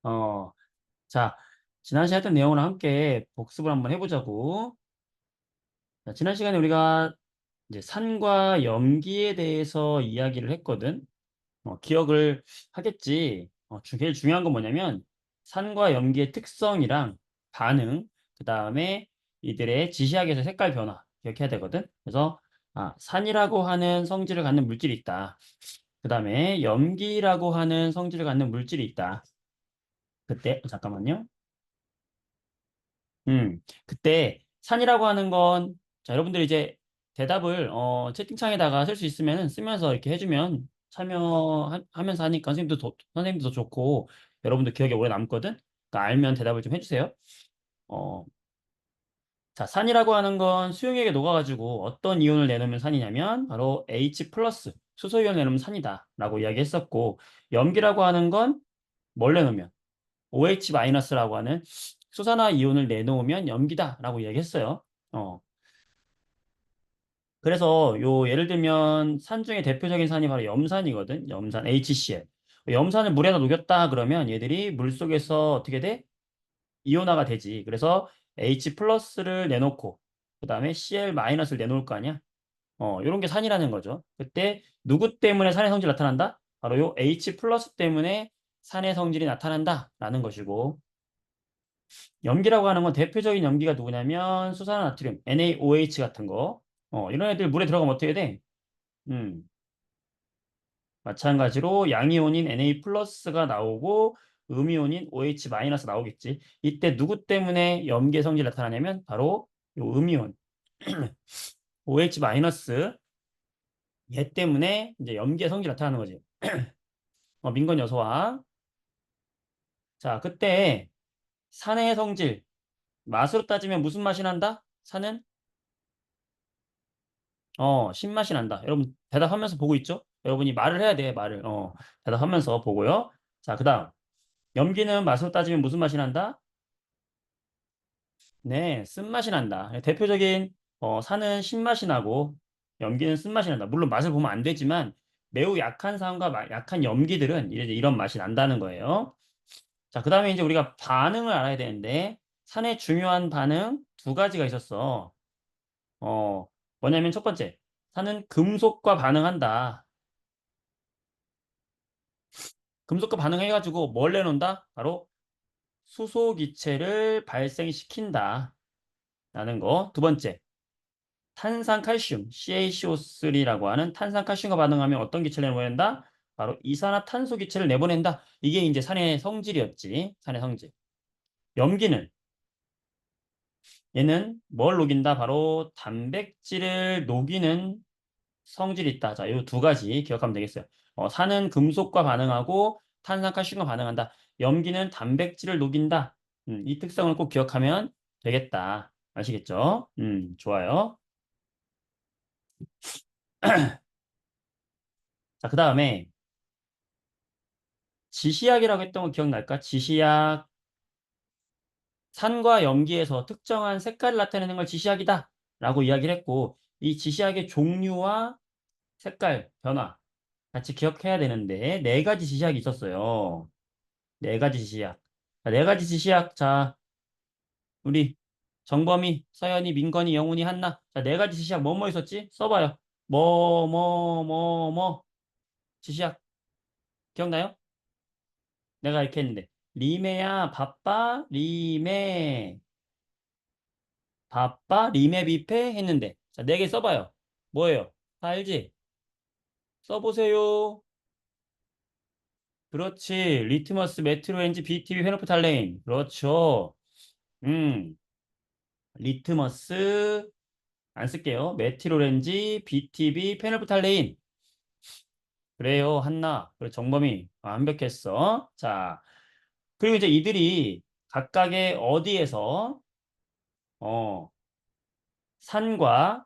어, 자, 지난 시간에 했던 내용을 함께 복습을 한번 해보자고. 자, 지난 시간에 우리가 이제 산과 염기에 대해서 이야기를 했거든. 기억을 하겠지. 제일 중요한 건 뭐냐면 산과 염기의 특성이랑 반응, 그 다음에 이들의 지시학에서 색깔 변화 기억해야 되거든. 그래서 산이라고 하는 성질을 갖는 물질이 있다. 그 다음에 염기라고 하는 성질을 갖는 물질이 있다. 그때 잠깐만요. 그때 산이라고 하는 건, 자, 여러분들 이제 대답을 채팅창에다가 쓸 수 있으면 쓰면서 이렇게 해주면 참여하면서 하니까 선생님도 좋고 여러분들 기억에 오래 남거든. 그러니까 알면 대답을 좀 해주세요. 어, 자, 산이라고 하는 건 수용액에 녹아가지고 어떤 이온을 내놓으면 산이냐면 바로 H 플러스 수소 이온을 내놓으면 산이다라고 이야기했었고, 염기라고 하는 건 뭘 내놓으면 OH 마이너스라고 하는 수산화 이온을 내놓으면 염기다라고 이야기했어요. 어, 그래서 예를 들면 산 중에 대표적인 산이 바로 염산이거든. 염산 HCl. 염산을 물에다 녹였다 그러면 얘들이 물 속에서 어떻게 돼? 이온화가 되지. 그래서 H 플러스를 내놓고 그다음에 Cl 마이너스를 내놓을 거 아니야? 요런 게 산이라는 거죠. 그때 누구 때문에 산의 성질이 나타난다? 바로 요 H 플러스 때문에 산의 성질이 나타난다라는 것이고, 염기라고 하는 건 대표적인 염기가 누구냐면 수산화나트륨, NaOH 같은 거. 이런 애들 물에 들어가면 어떻게 돼? 음, 마찬가지로 양이온인 Na 플러스가 나오고 음이온인 OH 마이너스 나오겠지. 이때 누구 때문에 염기의 성질이 나타나냐면 바로 요 음이온 OH 마이너스, 얘 때문에 이제 염기의 성질이 나타나는 거지. 민건 요소와. 자, 그때 산의 성질, 맛으로 따지면 무슨 맛이 난다? 산은 신맛이 난다. 여러분 대답하면서 보고 있죠? 여러분이 말을 해야 돼, 말을. 대답하면서 보고요. 자, 그다음. 염기는 맛으로 따지면 무슨 맛이 난다? 네, 쓴맛이 난다. 대표적인 산은 신맛이 나고 염기는 쓴맛이 난다. 물론 맛을 보면 안 되지만 매우 약한 산과 약한 염기들은 이제 이런 맛이 난다는 거예요. 자, 그다음에 이제 우리가 반응을 알아야 되는데 산의 중요한 반응 두 가지가 있었어. 어, 뭐냐면 첫 번째, 산은 금속과 반응한다. 금속과 반응해가지고 뭘 내놓는다? 바로 수소기체를 발생시킨다. 라는 거. 두 번째, 탄산칼슘, CaCO3라고 하는 탄산칼슘과 반응하면 어떤 기체를 내보낸다? 바로 이산화탄소 기체를 내보낸다. 이게 이제 산의 성질이었지. 산의 성질. 염기는, 얘는 뭘 녹인다? 바로 단백질을 녹이는 성질이 있다. 자, 이 두 가지 기억하면 되겠어요. 산은 금속과 반응하고 탄산칼슘과 반응한다. 염기는 단백질을 녹인다. 이 특성을 꼭 기억하면 되겠다. 아시겠죠? 좋아요. 자, 그 다음에 지시약이라고 했던 거 기억날까? 지시약, 산과 염기에서 특정한 색깔을 나타내는 걸 지시약이다 라고 이야기를 했고, 이 지시약의 종류와 색깔, 변화 같이 기억해야 되는데 네 가지 지시약이 있었어요. 네 가지 지시약. 자, 네 가지 지시약. 자, 우리 정범이, 서연이, 민건이, 영훈이, 한나. 자, 네 가지 지시약 뭐 있었지? 써봐요. 지시약 기억나요? 내가 이렇게 했는데 리메야 바빠 리메 바빠 리메 비페 했는데, 자, 네 개 써봐요. 뭐예요? 다 알지? 써보세요. 그렇지. 리트머스, 메트로엔지, BTB, 페노프탈레인. 그렇죠. 음, 리트머스 안 쓸게요. 메티로렌지, BTB, 페놀프탈레인. 그래요, 한나. 그래, 정범이. 완벽했어. 자, 그리고 이제 이들이 각각의 어디에서, 어, 산과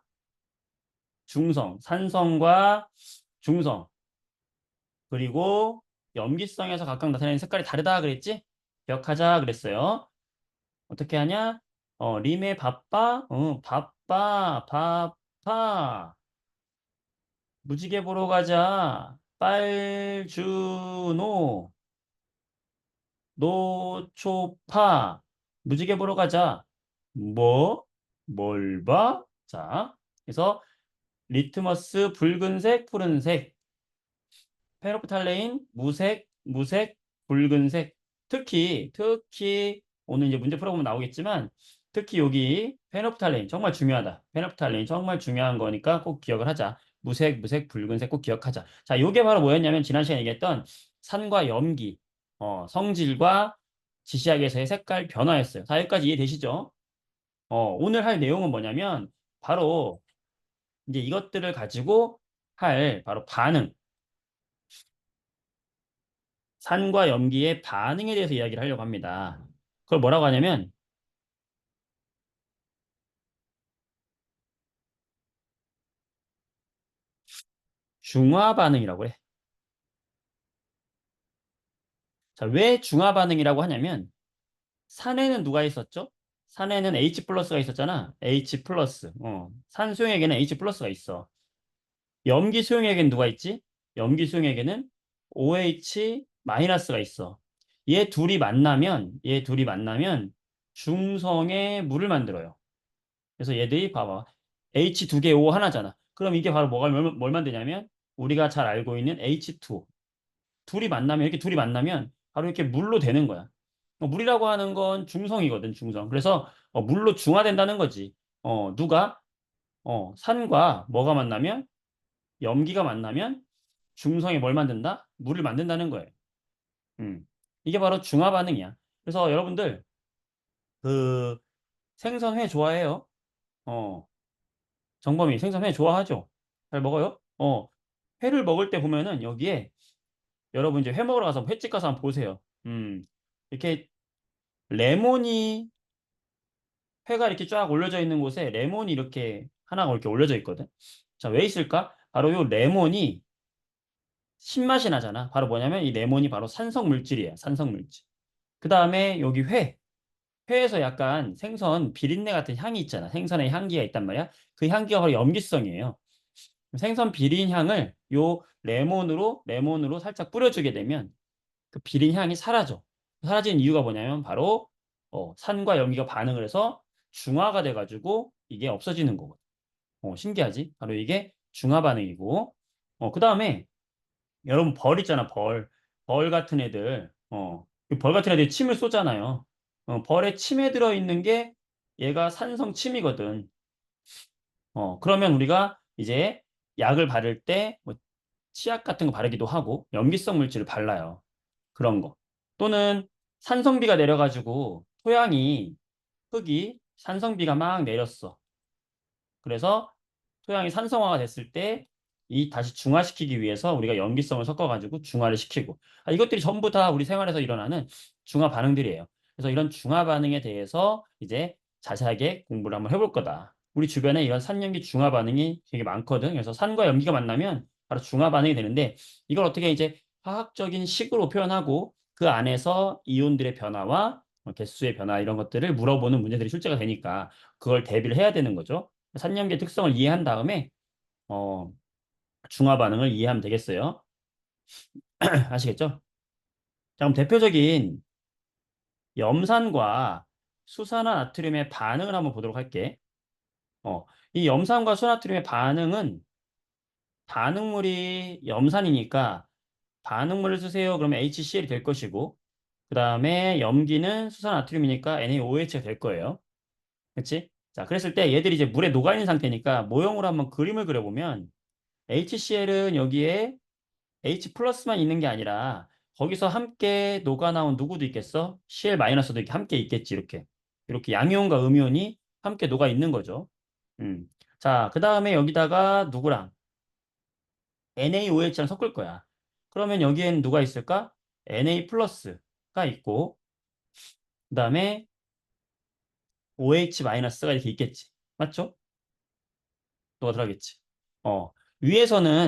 중성, 산성과 중성, 그리고 염기성에서 각각 나타내는 색깔이 다르다 그랬지? 기억하자 그랬어요. 어떻게 하냐? 림의 바빠, 바빠. 무지개 보러 가자. 빨주노. 노초파. 무지개 보러 가자. 뭐? 뭘 봐? 자, 그래서 리트머스 붉은색, 푸른색. 페로프탈레인 무색, 무색, 붉은색. 특히 오늘 이제 문제 풀어보면 나오겠지만 특히 여기 페노프탈레인 정말 중요하다. 페노프탈레인 정말 중요한 거니까 꼭 기억을 하자. 무색, 무색, 붉은색 꼭 기억하자. 자, 요게 바로 뭐였냐면 지난 시간에 얘기했던 산과 염기, 성질과 지시학에서의 색깔 변화였어요. 자, 여기까지 이해되시죠? 오늘 할 내용은 뭐냐면 바로 이제 이것들을 가지고 할 바로 반응, 산과 염기의 반응에 대해서 이야기를 하려고 합니다. 그걸 뭐라고 하냐면 중화 반응이라고 해. 자, 왜 중화 반응이라고 하냐면 산에는 누가 있었죠? 산에는 H 플러스가 있었잖아. H 플러스. 산 수용액에는 H 플러스가 있어. 염기 수용액에는 누가 있지? 염기 수용액에는 OH 마이너스가 있어. 얘 둘이 만나면 중성의 물을 만들어요. 그래서 얘들이 봐봐. H 두 개 O 하나잖아. 그럼 이게 바로 뭘 만드냐면 우리가 잘 알고 있는 H2. 둘이 만나면 바로 이렇게 물로 되는 거야. 물이라고 하는 건 중성이거든, 중성. 그래서 물로 중화된다는 거지. 누가 산과 뭐가 만나면 염기가 만나면 중성이 뭘 만든다? 물을 만든다는 거예요. 음. 이게 바로 중화 반응이야. 그래서 여러분들 그 생선회 좋아해요? 어, 정범이 생선회 좋아하죠? 잘 먹어요? 회를 먹을 때 보면은 여기에 여러분 이제 회 먹으러 가서 횟집 가서 한번 보세요. 이렇게 레몬이 회가 이렇게 쫙 올려져 있는 곳에 레몬이 이렇게 하나가 이렇게 올려져 있거든. 자, 왜 있을까? 바로 요 레몬이 신맛이 나잖아. 바로 뭐냐면 이 레몬이 바로 산성 물질이에요. 산성 물질. 그 다음에 여기 회에서 약간 생선 비린내 같은 향이 있잖아. 생선의 향기가 있단 말이야. 그 향기가 바로 염기성이에요. 생선 비린 향을 요 레몬으로 살짝 뿌려주게 되면 그 비린 향이 사라져. 사라진 이유가 뭐냐면 바로 산과 염기가 반응을 해서 중화가 돼가지고 이게 없어지는 거거든. 신기하지? 바로 이게 중화 반응이고. 그 다음에 여러분 벌 있잖아, 벌. 벌 같은 애들. 이벌 같은 애들이 침을 쏘잖아요. 벌에 침에 들어있는 게 얘가 산성 침이거든. 그러면 우리가 이제 약을 바를 때뭐 치약 같은 거 바르기도 하고 염기성 물질을 발라요. 그런 거. 또는 산성비가 내려가지고 흙이 산성비가 막 내렸어. 그래서 토양이 산성화가 됐을 때 이 다시 중화시키기 위해서 우리가 염기성을 섞어가지고 중화를 시키고 이것들이 전부 다 우리 생활에서 일어나는 중화 반응들이에요. 그래서 이런 중화 반응에 대해서 이제 자세하게 공부를 한번 해볼 거다. 우리 주변에 이런 산염기 중화 반응이 되게 많거든. 그래서 산과 염기가 만나면 바로 중화 반응이 되는데 이걸 어떻게 이제 화학적인 식으로 표현하고 그 안에서 이온들의 변화와 개수의 변화 이런 것들을 물어보는 문제들이 출제가 되니까 그걸 대비를 해야 되는 거죠. 산염기의 특성을 이해한 다음에 어, 중화 반응을 이해하면 되겠어요. 아시겠죠? 자, 그럼 대표적인 염산과 수산화나트륨의 반응을 한번 보도록 할게. 이 염산과 수산화나트륨의 반응은 반응물이 염산이니까 반응물을 쓰세요. 그러면 HCl이 될 것이고 그 다음에 염기는 수산화나트륨이니까 NaOH가 될 거예요. 그렇지? 자, 그랬을 때 얘들이 이제 물에 녹아있는 상태니까 모형으로 한번 그림을 그려보면 HCl은 여기에 H 플러스만 있는 게 아니라 거기서 함께 녹아 나온 누구도 있겠어? Cl 마이너스도 이렇게 함께 있겠지, 이렇게. 이렇게 양이온과 음이온이 함께 녹아 있는 거죠. 음. 자, 그 다음에 여기다가 누구랑 NaOH랑 섞을 거야. 그러면 여기엔 누가 있을까? Na 플러스가 있고, 그 다음에 OH 마이너스가 이렇게 있겠지. 맞죠? 너가 들어가겠지. 어,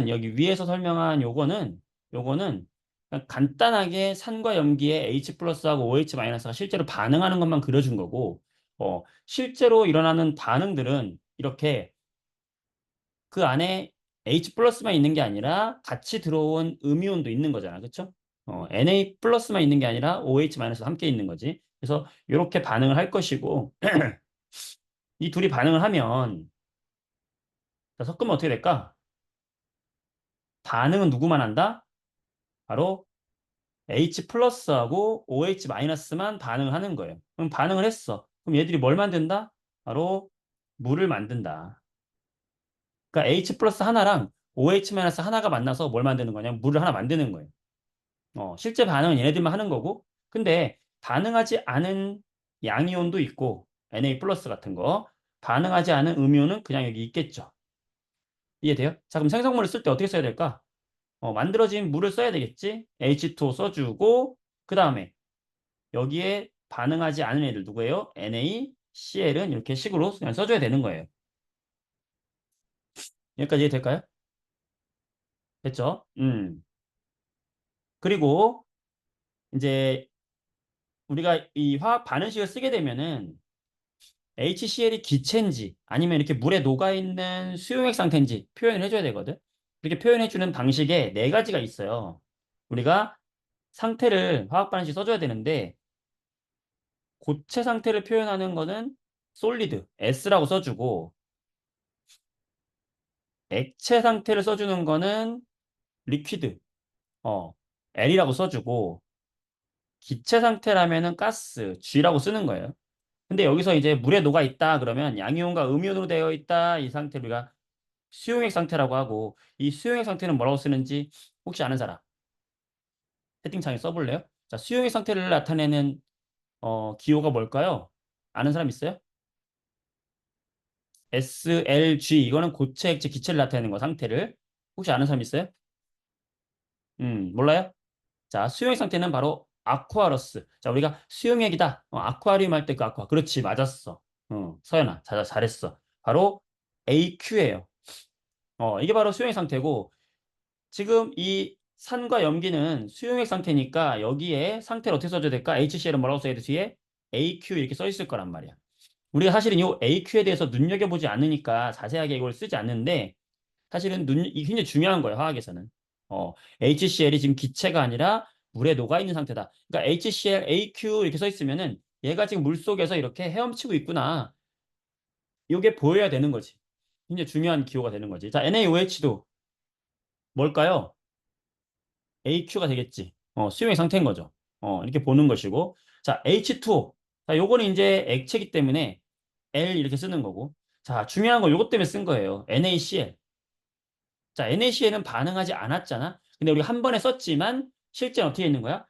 여기 위에서 설명한 요거는 그냥 간단하게 산과 염기에 H 플러스하고 OH 마이너스가 실제로 반응하는 것만 그려준 거고, 실제로 일어나는 반응들은 이렇게 그 안에 H 플러스만 있는 게 아니라 같이 들어온 음이온도 있는 거잖아. 그쵸? Na 플러스만 있는 게 아니라 OH 마이너스 함께 있는 거지. 그래서 이렇게 반응을 할 것이고 이 둘이 반응을 하면 자, 섞으면 어떻게 될까? 반응은 누구만 한다? 바로 H 플러스하고 OH 마이너스만 반응을 하는 거예요. 그럼 반응을 했어. 그럼 얘들이 뭘 만든다? 바로 물을 만든다. 그러니까 H 플러스 하나랑 OH 마이너스 하나가 만나서 뭘 만드는 거냐? 물을 하나 만드는 거예요. 실제 반응은 얘네들만 하는 거고. 근데 반응하지 않은 양이온도 있고 Na 플러스 같은 거 반응하지 않은 음이온은 그냥 여기 있겠죠. 이해돼요? 자, 그럼 생성물을 쓸 때 어떻게 써야 될까? 만들어진 물을 써야 되겠지? H2O 써주고 그 다음에 여기에 반응하지 않은 애들 누구예요? NaCl은 이렇게 식으로 그냥 써줘야 되는 거예요. 여기까지 이해될까요? 됐죠? 그리고 이제 우리가 이 화학 반응식을 쓰게 되면은 HCl이 기체인지 아니면 이렇게 물에 녹아있는 수용액 상태인지 표현을 해줘야 되거든. 이렇게 표현해주는 방식에 네 가지가 있어요. 우리가 상태를 화학 반응식 써줘야 되는데 고체 상태를 표현하는 거는 솔리드, S라고 써주고 액체 상태를 써주는 거는 리퀴드, L이라고 써주고 기체 상태라면은 가스, G라고 쓰는 거예요. 근데 여기서 이제 물에 녹아 있다 그러면 양이온과 음이온으로 되어 있다 이 상태를 우리가 수용액 상태라고 하고 이 수용액 상태는 뭐라고 쓰는지 혹시 아는 사람 채팅창에 써볼래요? 자, 수용액 상태를 나타내는 기호가 뭘까요? 아는 사람 있어요? SLG 이거는 고체, 액체, 기체를 나타내는 거 상태를 혹시 아는 사람 있어요? 몰라요? 자, 수용액 상태는 바로 아쿠아러스. 자, 우리가 수용액이다. 아쿠아리움 할 때 그 아쿠아. 그렇지, 맞았어. 서연아, 잘했어. 바로 AQ예요. 이게 바로 수용액 상태고 지금 이 산과 염기는 수용액 상태니까 여기에 상태를 어떻게 써줘야 될까? HCl은 뭐라고 써야 돼? 뒤에 AQ 이렇게 써 있을 거란 말이야. 우리가 사실은 이 AQ에 대해서 눈여겨보지 않으니까 자세하게 이걸 쓰지 않는데 사실은 이게 굉장히 중요한 거예요, 화학에서는. HCl이 지금 기체가 아니라 물에 녹아있는 상태다. 그러니까 HCl, AQ 이렇게 써 있으면은 얘가 지금 물 속에서 이렇게 헤엄치고 있구나. 이게 보여야 되는 거지. 굉장히 중요한 기호가 되는 거지. 자, NaOH도 뭘까요? AQ가 되겠지. 수용의 상태인 거죠. 이렇게 보는 것이고. 자, H2O. 자, 요거는 이제 액체이기 때문에 L 이렇게 쓰는 거고. 자, 중요한 거 요것 때문에 쓴 거예요. NaCl. 자, NaCl은 반응하지 않았잖아. 근데 우리 한 번에 썼지만 실제는 어떻게 있는 거야?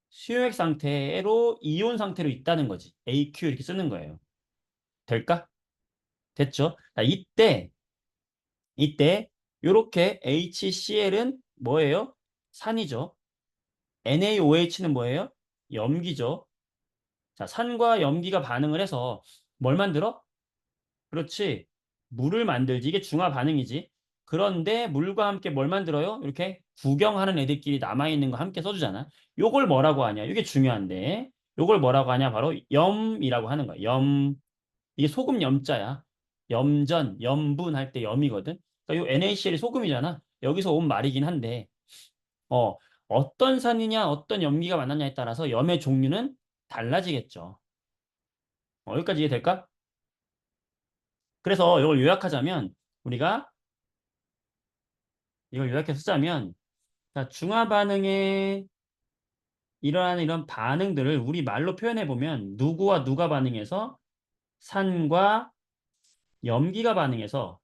수용액 상태로 이온 상태로 있다는 거지. AQ 이렇게 쓰는 거예요. 될까? 됐죠? 자, 이때 요렇게 HCl은 뭐예요? 산이죠. NaOH는 뭐예요? 염기죠. 자, 산과 염기가 반응을 해서 뭘 만들어? 그렇지. 물을 만들지. 이게 중화 반응이지. 그런데 물과 함께 뭘 만들어요? 이렇게 구경하는 애들끼리 남아있는 거 함께 써주잖아. 요걸 뭐라고 하냐? 이게 중요한데. 요걸 뭐라고 하냐? 바로 염이라고 하는 거야. 염. 이게 소금 염자야. 염전, 염분 할 때 염이거든. 그러니까 요 NaCl이 소금이잖아. 여기서 온 말이긴 한데, 어, 어떤 산이냐, 어떤 염기가 만났냐에 따라서 염의 종류는 달라지겠죠. 여기까지 이해될까? 그래서 이걸 요약하자면 우리가 이걸 요약해서 쓰자면 자, 중화 반응에 일어나는 이런 반응들을 우리 말로 표현해 보면 누구와 누가 반응해서 산과 염기가 반응해서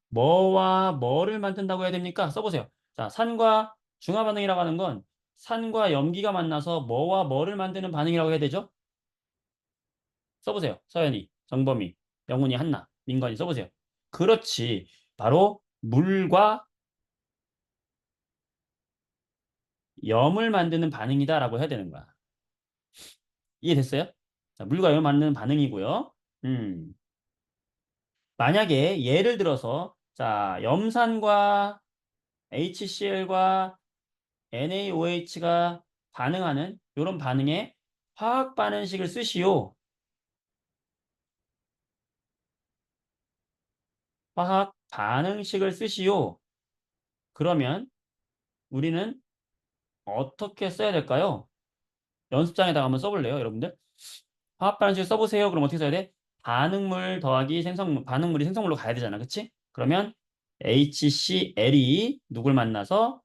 뭐와 뭐를 만든다고 해야 됩니까? 써보세요. 자, 산과 중화 반응이라고 하는 건 산과 염기가 만나서 뭐와 뭐를 만드는 반응이라고 해야 되죠? 써보세요. 서연이, 정범이, 영훈이, 한나, 민건이 써보세요. 그렇지. 바로 물과 염을 만드는 반응이다라고 해야 되는 거야. 이해됐어요? 자, 물과 염을 만드는 반응이고요. 음, 만약에 예를 들어서 자, 염산과 HCl과 NaOH가 반응하는 이런 반응에 화학 반응식을 쓰시오. 화학 반응식을 쓰시오. 그러면 우리는 어떻게 써야 될까요? 연습장에다가 한번 써볼래요, 여러분들? 화학 반응식 써보세요. 그럼 어떻게 써야 돼? 반응물 더하기 생성물, 반응물이 생성물로 가야 되잖아. 그치? 그러면 HCl이 누굴 만나서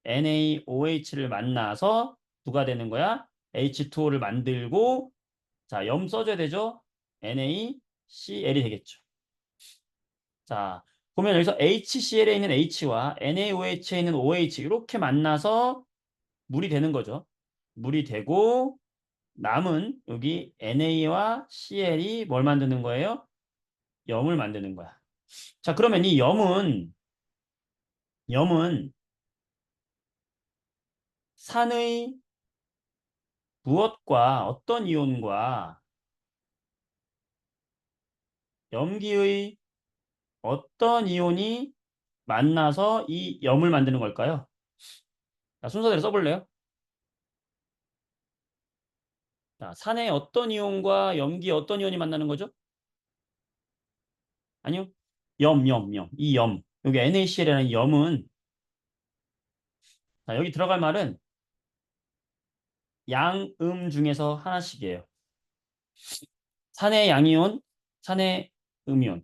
NaOH를 만나서 누가 되는 거야? H2O를 만들고 자, 염 써줘야 되죠? NaCl이 되겠죠. 자, 보면 여기서 HCl에 있는 H와 NaOH에 있는 OH 이렇게 만나서 물이 되는 거죠. 물이 되고 남은 여기 NA와 CL이 뭘 만드는 거예요? 염을 만드는 거야. 자, 그러면 이 염은 산의 무엇과 어떤 이온과 염기의 어떤 이온이 만나서 이 염을 만드는 걸까요? 자, 순서대로 써볼래요? 자, 산의 어떤 이온과 염기의 어떤 이온이 만나는 거죠? 아니요. 염. 이 염. 여기 NaCl이라는 염은 자, 여기 들어갈 말은 양음 중에서 하나씩이에요. 산의 양이온, 산의 음이온.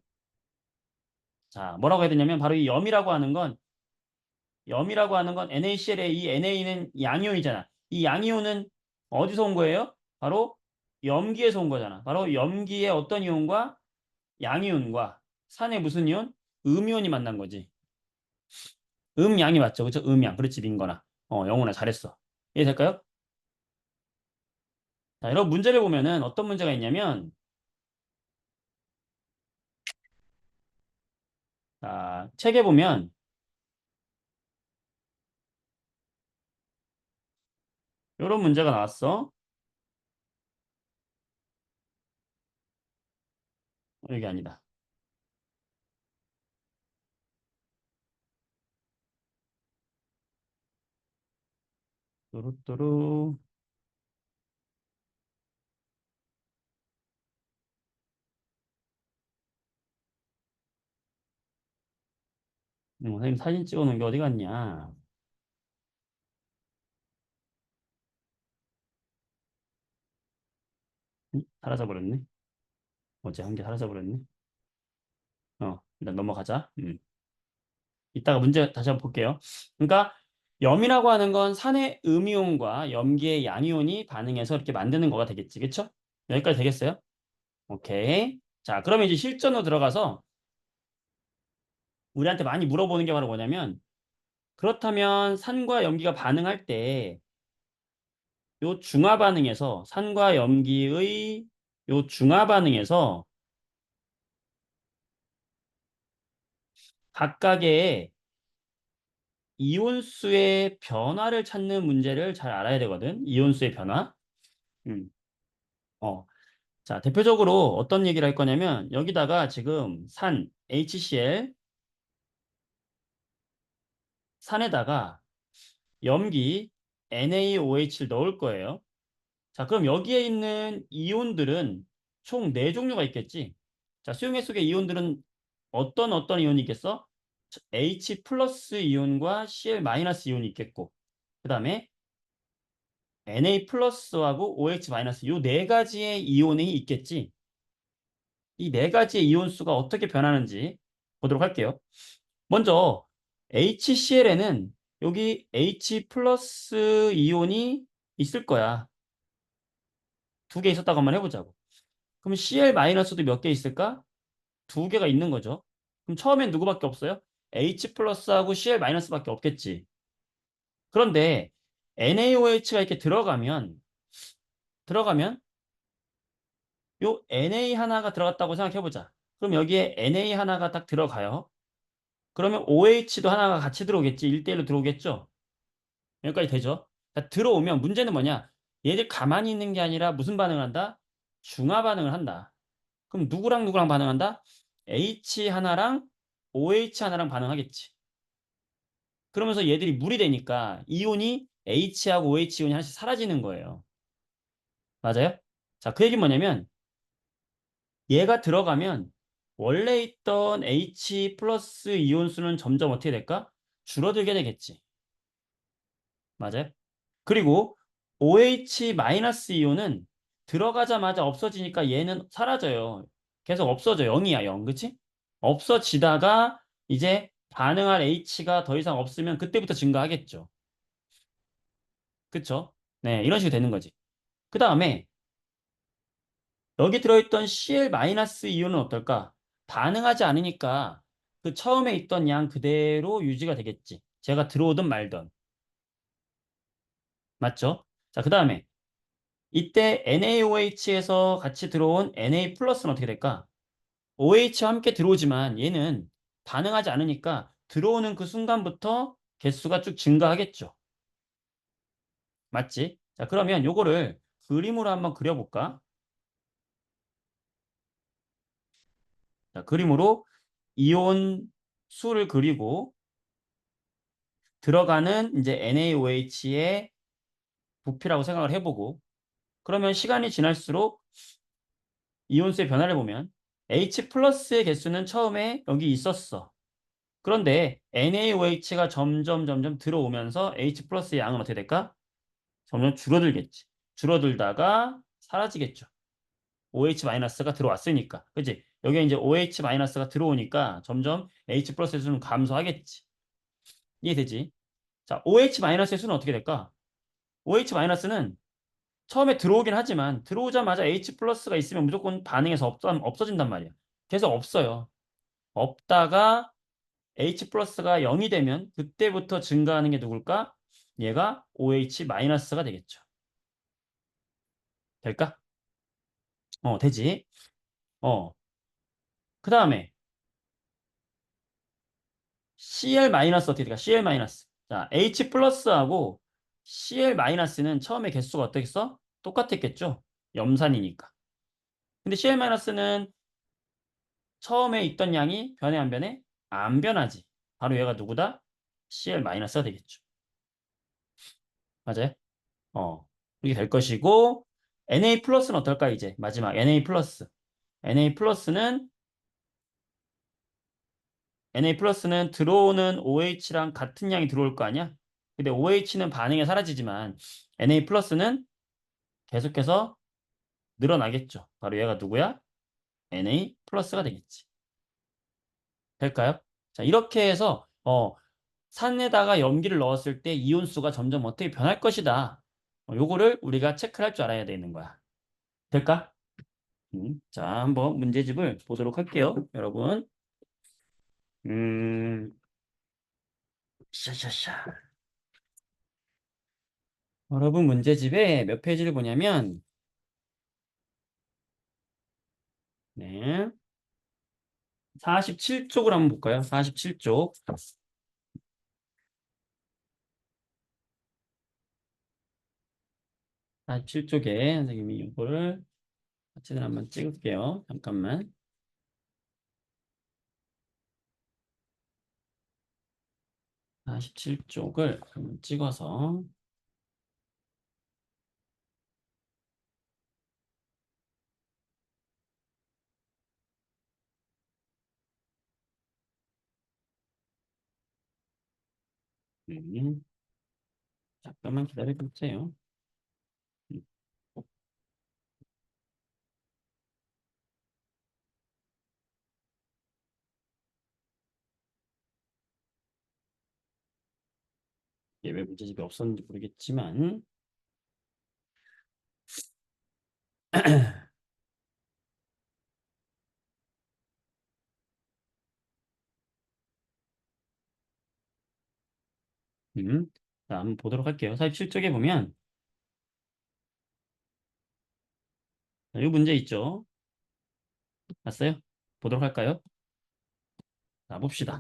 자, 뭐라고 해야 되냐면 바로 이 염이라고 하는 건 NaCl의 이 NA는 양이온이잖아. 이 양이온은 어디서 온 거예요? 바로 염기에서 온 거잖아. 바로 염기의 어떤 이온과 양이온과 산의 무슨 이온? 음이온이 만난 거지. 음양이 맞죠? 그렇죠? 음양. 그렇지, 민거나. 영훈아 잘했어. 이해될까요? 자, 여러분 문제를 보면은 어떤 문제가 있냐면 자, 책에 보면 이런 문제가 나왔어. 여기 아니다. 뚜루뚜루. 선생님 사진 찍어놓은 게 어디 갔냐? 사라져 버렸네. 어제 한 개 사라져 버렸네. 일단 넘어가자. 이따가 문제 다시 한번 볼게요. 그러니까 염이라고 하는 건 산의 음이온과 염기의 양이온이 반응해서 이렇게 만드는 거가 되겠지. 그쵸? 여기까지 되겠어요? 오케이. 자, 그러면 이제 실전으로 들어가서 우리한테 많이 물어보는 게 바로 뭐냐면 그렇다면 산과 염기가 반응할 때 요 중화 반응에서 산과 염기의 요 중화 반응에서 각각의 이온수의 변화를 찾는 문제를 잘 알아야 되거든. 이온수의 변화. 음. 어. 자, 대표적으로 어떤 얘기를 할 거냐면 여기다가 지금 산 HCl 산에다가 염기 NaOH를 넣을 거예요. 자, 그럼 여기에 있는 이온들은 총 4종류가 있겠지. 자, 수용액 속의 이온들은 어떤 이온이 있겠어? H 플러스 이온과 Cl 마이너스 이온이 있겠고, 그 다음에 Na 플러스하고 OH 마이너스 이 네 가지의 이온이 있겠지. 이 네 가지의 이온수가 어떻게 변하는지 보도록 할게요. 먼저 HCl에는 여기 H 플러스 이온이 있을 거야. 2개 있었다고 한번 해보자고. 그럼 Cl 마이너스도 몇 개 있을까? 2개가 있는 거죠. 그럼 처음엔 누구밖에 없어요? H 플러스하고 Cl 마이너스밖에 없겠지. 그런데 NaOH가 이렇게 들어가면 요 Na 하나가 들어갔다고 생각해보자. 그럼 여기에 Na 하나가 딱 들어가요. 그러면 OH도 하나가 같이 들어오겠지. 1대1로 들어오겠죠. 여기까지 되죠. 자, 들어오면 문제는 뭐냐? 얘들 가만히 있는 게 아니라 무슨 반응을 한다? 중화 반응을 한다. 그럼 누구랑 반응한다? H 하나랑 OH 하나랑 반응하겠지. 그러면서 얘들이 물이 되니까 이온이 H하고 OH 이온이 하나씩 사라지는 거예요. 맞아요? 자, 그 얘기는 뭐냐면 얘가 들어가면 원래 있던 H 플러스 이온 수는 점점 어떻게 될까? 줄어들게 되겠지. 맞아요? 그리고 OH-이온은 들어가자마자 없어지니까 얘는 사라져요. 계속 없어져. 0이야, 0. 그치? 없어지다가 이제 반응할 H가 더 이상 없으면 그때부터 증가하겠죠. 그쵸? 네, 이런 식으로 되는 거지. 그 다음에 여기 들어있던 Cl-이온은 어떨까? 반응하지 않으니까 그 처음에 있던 양 그대로 유지가 되겠지. 제가 들어오든 말든. 맞죠? 자, 그 다음에 이때 NaOH에서 같이 들어온 Na 플러스는 어떻게 될까? OH와 함께 들어오지만 얘는 반응하지 않으니까 들어오는 그 순간부터 개수가 쭉 증가하겠죠. 맞지? 자, 그러면 요거를 그림으로 한번 그려볼까? 자, 그림으로 이온 수를 그리고 들어가는 이제 NaOH의 부피라고 생각을 해보고 그러면 시간이 지날수록 이온수의 변화를 보면 H 플러스의 개수는 처음에 여기 있었어. 그런데 NaOH가 점점 들어오면서 H 플러스의 양은 어떻게 될까? 점점 줄어들겠지. 줄어들다가 사라지겠죠. OH 마이너스가 들어왔으니까. 그치? 여기에 이제 OH 마이너스가 들어오니까 점점 H 플러스의 수는 감소하겠지. 이해되지? 자, OH 마이너스의 수는 어떻게 될까? OH 마이너스는 처음에 들어오긴 하지만 들어오자마자 H 플러스가 있으면 무조건 반응해서 없어진단 말이야. 계속 없어요. 없다가 H 플러스가 0이 되면 그때부터 증가하는 게 누굴까? 얘가 OH 마이너스가 되겠죠. 될까? 되지. 어. 그 다음에 Cl 마이너스 어떻게 될까? Cl 마이너스. 자, H 플러스하고 Cl 마이너스는 처음에 개수가 어떻겠어? 똑같았겠죠? 염산이니까. 근데 Cl 마이너스는 처음에 있던 양이 변해 안 변해? 안 변하지. 바로 얘가 누구다? Cl 마이너스가 되겠죠. 맞아요? 이렇게 될 것이고 Na 플러스는 어떨까 이제 마지막 Na 플러스. Na 플러스는 Na 플러스는 들어오는 OH랑 같은 양이 들어올 거 아니야? 근데 OH는 반응에 사라지지만 Na 플러스는 계속해서 늘어나겠죠. 바로 얘가 누구야? Na 플러스가 되겠지. 될까요? 자, 이렇게 해서 산에다가 염기를 넣었을 때 이온수가 점점 어떻게 변할 것이다. 요거를 우리가 체크할 줄 알아야 되는 거야. 될까? 자, 한번 문제집을 보도록 할게요. 여러분. 음, 샤샤샤. 여러분 문제집에 몇 페이지를 보냐면, 네. 47쪽을 한번 볼까요? 47쪽. 47쪽에 선생님이 이거를 같이 한번 찍을게요. 잠깐만. 47쪽을 한번 찍어서, 음, 잠깐만 기다려주세요. 음, 이게 왜 문제집이 없었는지 모르겠지만, 자, 한번 보도록 할게요. 47쪽에 보면, 자, 이 문제 있죠? 봤어요? 보도록 할까요? 자, 봅시다.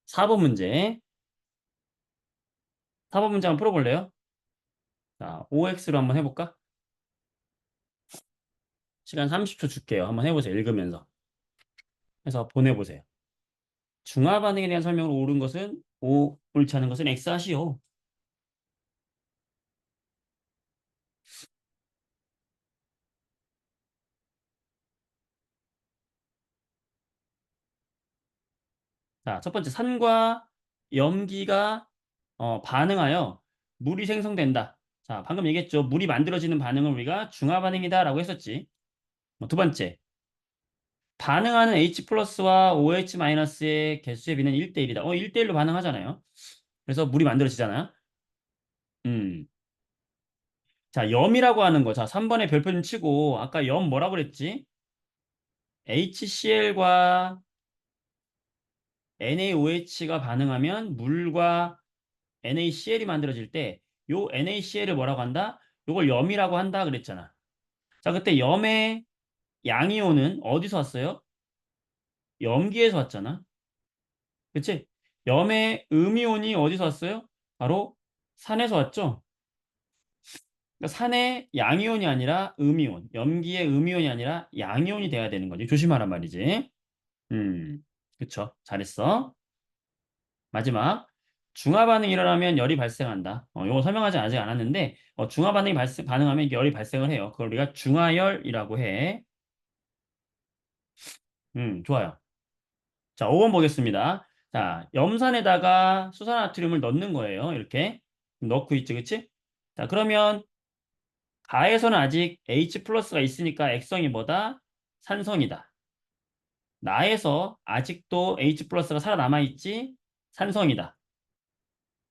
4번 문제. 4번 문제 한번 풀어볼래요? 자, OX로 한번 해볼까? 시간 30초 줄게요. 한번 해보세요. 읽으면서. 해서 보내보세요. 중화 반응에 대한 설명을 옳은 것은 옳지 않은 것은 X 하시오. 자, 첫 번째 산과 염기가 반응하여 물이 생성된다. 자, 방금 얘기했죠. 물이 만들어지는 반응을 우리가 중화 반응이다라고 했었지. 두 번째, 반응하는 H 플러스와 OH 마이너스의 개수의 비는 1대1이다. 1대1로 반응하잖아요. 그래서 물이 만들어지잖아요. 음. 자, 염이라고 하는 거. 자, 3번에 별표 좀 치고, 아까 염 뭐라고 그랬지? HCl과 NaOH가 반응하면 물과 NaCl이 만들어질 때, 요 NaCl을 뭐라고 한다? 요걸 염이라고 한다 그랬잖아. 자, 그때 염의 양이온은 어디서 왔어요? 염기에서 왔잖아. 그치? 염의 음이온이 어디서 왔어요? 바로 산에서 왔죠? 그러니까 산의 양이온이 아니라 음이온, 염기의 음이온이 아니라 양이온이 돼야 되는 거지. 조심하란 말이지. 그쵸. 잘했어. 마지막. 중화 반응이 일어나면 열이 발생한다. 이거 설명하지 아직 않았는데, 중화 반응이 반응하면 열이 발생을 해요. 그걸 우리가 중화열이라고 해. 좋아요. 자, 5번 보겠습니다. 자, 염산에다가 수산나트륨을 넣는 거예요. 이렇게 넣고 있지, 그치? 자, 그러면 가에서는 아직 H 플러스가 있으니까 액성이 뭐다? 산성이다. 나에서 아직도 H 플러스가 살아남아 있지? 산성이다.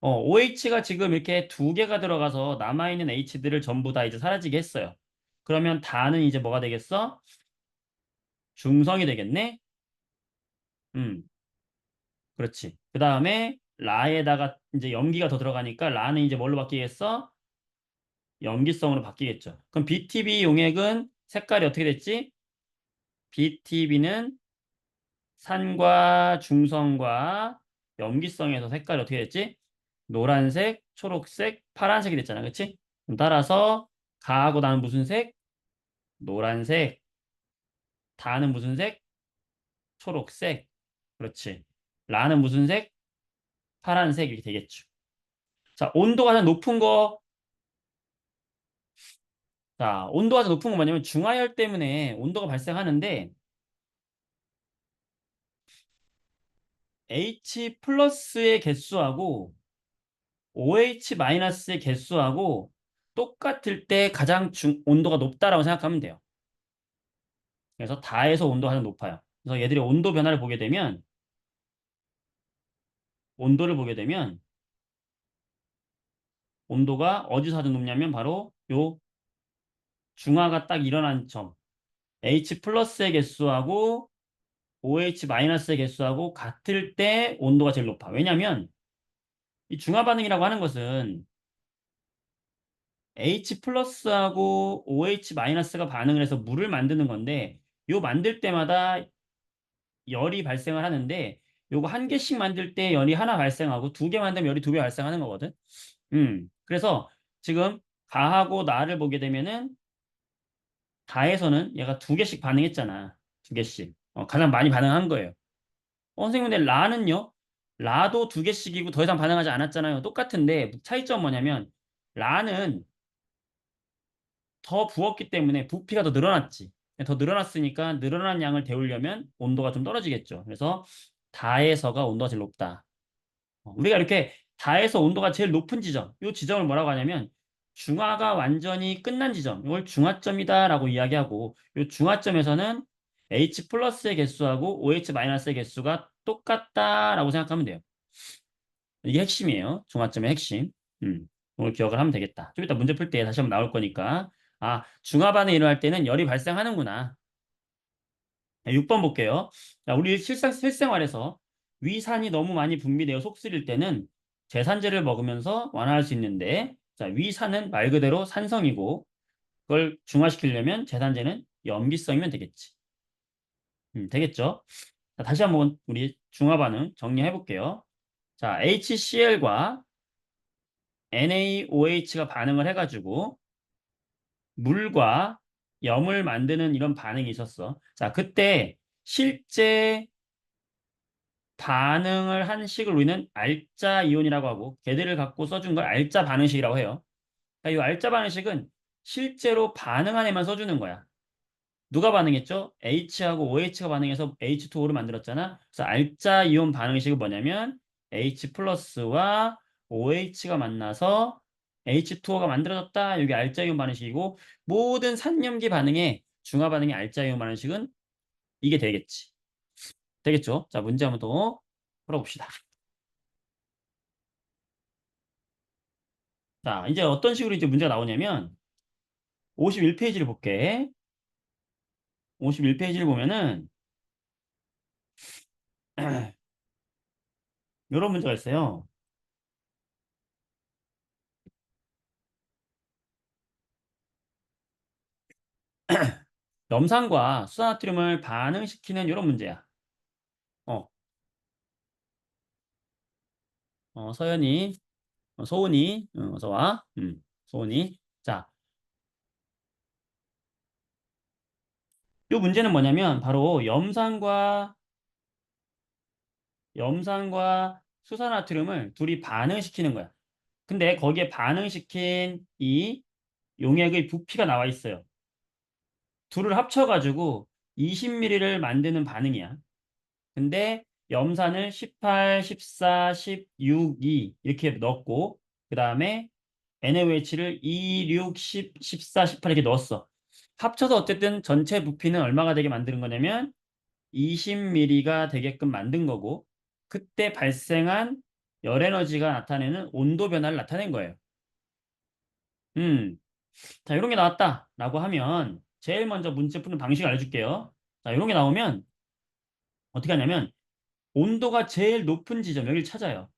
OH가 지금 이렇게 두 개가 들어가서 남아있는 H들을 전부 다 이제 사라지게 했어요. 그러면 다는 이제 뭐가 되겠어? 중성이 되겠네? 음, 그렇지. 그 다음에 라에다가 이제 염기가 더 들어가니까 라는 이제 뭘로 바뀌겠어? 염기성으로 바뀌겠죠. 그럼 BTB 용액은 색깔이 어떻게 됐지? BTB는 산과 중성과 염기성에서 색깔이 어떻게 됐지? 노란색, 초록색, 파란색이 됐잖아. 그치? 그럼 따라서 가하고 나는 무슨 색? 노란색. 다는 무슨 색? 초록색. 그렇지. 라는 무슨 색? 파란색 이렇게 되겠죠. 자, 온도가 가장 높은 거. 자, 온도가 가장 높은 건 뭐냐면 중하열 때문에 온도가 발생하는데 H 플러스의 개수하고 OH 마이너스의 개수하고 똑같을 때 가장 온도가 높다라고 생각하면 돼요. 그래서 다에서 온도가 가장 높아요. 그래서 얘들이 온도 변화를 보게 되면 온도를 보게 되면 온도가 어디서 가장 높냐면 바로 요 중화가 딱 일어난 점. H 플러스의 개수하고 OH 마이너스의 개수하고 같을 때 온도가 제일 높아. 왜냐면 이 중화 반응이라고 하는 것은 H 플러스하고 OH 마이너스가 반응을 해서 물을 만드는 건데 요 만들 때마다 열이 발생을 하는데 요거 한 개씩 만들 때 열이 하나 발생하고 두 개 만들면 열이 두 배 발생하는 거거든. 그래서 지금 가하고 나를 보게 되면은 가에서는 얘가 두 개씩 반응했잖아. 두 개씩. 가장 많이 반응한 거예요. 선생님, 근데 라는요? 라도 두 개씩이고 더 이상 반응하지 않았잖아요. 똑같은데 차이점 뭐냐면 라는 더 부었기 때문에 부피가 더 늘어났지. 더 늘어났으니까 늘어난 양을 데우려면 온도가 좀 떨어지겠죠. 그래서 다에서가 온도가 제일 높다. 우리가 이렇게 다에서 온도가 제일 높은 지점, 이 지점을 뭐라고 하냐면 중화가 완전히 끝난 지점, 이걸 중화점이다라고 이야기하고 이 중화점에서는 H 플러스의 개수하고 OH 마이너스의 개수가 똑같다라고 생각하면 돼요. 이게 핵심이에요. 중화점의 핵심. 오늘 기억을 하면 되겠다. 좀 이따 문제 풀 때 다시 한번 나올 거니까. 중화반응이 일어날 때는 열이 발생하는구나. 6번 볼게요. 자, 우리 실생활에서 위산이 너무 많이 분비되어 속 쓰릴 때는 제산제를 먹으면서 완화할 수 있는데, 자, 위산은 말 그대로 산성이고, 그걸 중화시키려면 제산제는 염기성이면 되겠지. 되겠죠? 자, 다시 한번 우리 중화 반응 정리해 볼게요. 자, HCl과 NaOH가 반응을 해가지고 물과 염을 만드는 이런 반응이 있었어. 자, 그때 실제 반응을 한 식을 우리는 알자 이온이라고 하고 걔들을 갖고 써준 걸 알자 반응식이라고 해요. 그러니까 이 알자 반응식은 실제로 반응한 애만 써주는 거야. 누가 반응했죠? H하고 OH가 반응해서 H2O를 만들었잖아. 그래서 알자 이온 반응식은 뭐냐면 H 플러스와 OH가 만나서 H2O가 만들어졌다. 여기 알자이온 반응식이고 모든 산염기 반응의 중화 반응의 알자이온 반응식은 이게 되겠지. 되겠죠? 자, 문제 한번 더 풀어봅시다. 자, 이제 어떤 식으로 이제 문제가 나오냐면 51페이지를 볼게. 51페이지를 보면은 이런 문제가 있어요. 염산과 수산나트륨을 반응시키는 이런 문제야. 어, 서연이, 소은이, 어서 와. 소은이. 자, 이 문제는 뭐냐면 바로 염산과 수산나트륨을 둘이 반응시키는 거야. 근데 거기에 반응시킨 이 용액의 부피가 나와 있어요. 둘을 합쳐가지고 20ml를 만드는 반응이야. 근데 염산을 18, 14, 16, 2 이렇게 넣었고 그 다음에 NaOH를 2, 6, 10, 14, 18 이렇게 넣었어. 합쳐서 어쨌든 전체 부피는 얼마가 되게 만드는 거냐면 20ml가 되게끔 만든 거고 그때 발생한 열 에너지가 나타내는 온도 변화를 나타낸 거예요. 음, 자, 이런 게 나왔다라고 하면 제일 먼저 문제 푸는 방식을 알려줄게요. 자, 이런 게 나오면 어떻게 하냐면 온도가 제일 높은 지점 여기를 찾아요.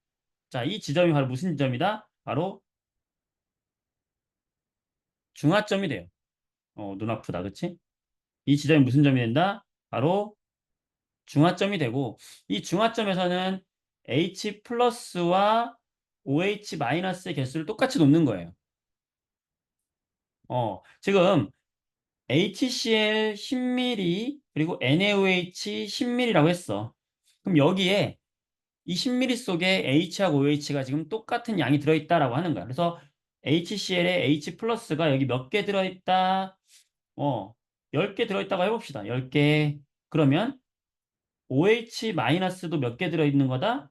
자, 이 지점이 바로 무슨 지점이다? 바로 중화점이 돼요. 눈 아프다, 그치? 이 지점이 무슨 점이 된다? 바로 중화점이 되고 이 중화점에서는 H 플러스와 OH 마이너스의 개수를 똑같이 놓는 거예요. 지금 HCl 10ml 그리고 NaOH 10ml라고 했어. 그럼 여기에 이 10ml 속에 H하고 OH가 지금 똑같은 양이 들어있다라고 하는 거야. 그래서 HCl에 H 플러스가 여기 몇 개 들어있다? 10개 들어있다고 해봅시다. 10개. 그러면 OH 마이너스도 몇 개 들어있는 거다?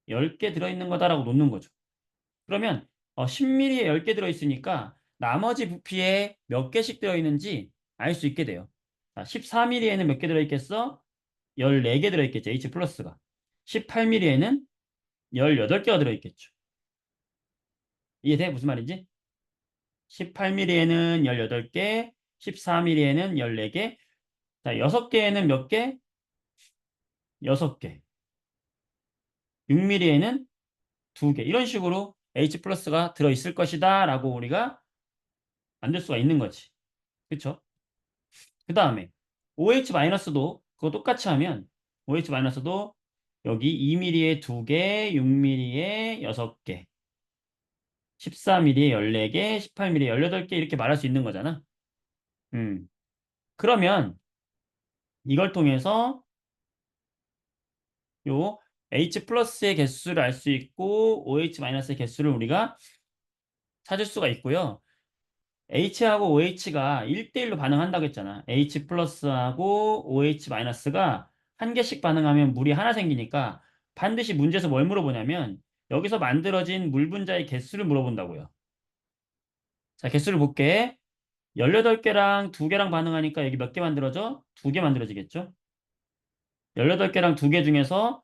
10개 들어있는 거다라고 놓는 거죠. 그러면 10ml에 10개 들어있으니까 나머지 부피에 몇 개씩 들어있는지 알 수 있게 돼요. 14ml에는 몇 개 들어있겠어? 14개 들어있겠죠. H 플러스가. 18ml에는 18개가 들어있겠죠. 이해돼? 무슨 말인지? 18ml에는 18개, 14ml에는 14개, 자, 6개에는 몇 개? 6개. 6ml에는 2개. 이런 식으로 H 플러스가 들어있을 것이다 라고 우리가 만들 수가 있는 거지. 그쵸? 그 다음에 OH 마이너스도 그거 똑같이 하면 OH 마이너스도 여기 2mm에 2개, 6mm에 6개, 14mm에 14개, 18mm에 18개 이렇게 말할 수 있는 거잖아. 음. 그러면 이걸 통해서 요 H 플러스의 개수를 알 수 있고 OH 마이너스의 개수를 우리가 찾을 수가 있고요. H하고 OH가 1대1로 반응한다고 했잖아. H 플러스하고 OH 마이너스가 한 개씩 반응하면 물이 하나 생기니까 반드시 문제에서 뭘 물어보냐면 여기서 만들어진 물 분자의 개수를 물어본다고요. 자, 개수를 볼게. 18개랑 2개랑 반응하니까 여기 몇 개 만들어져? 2개 만들어지겠죠? 18개랑 2개 중에서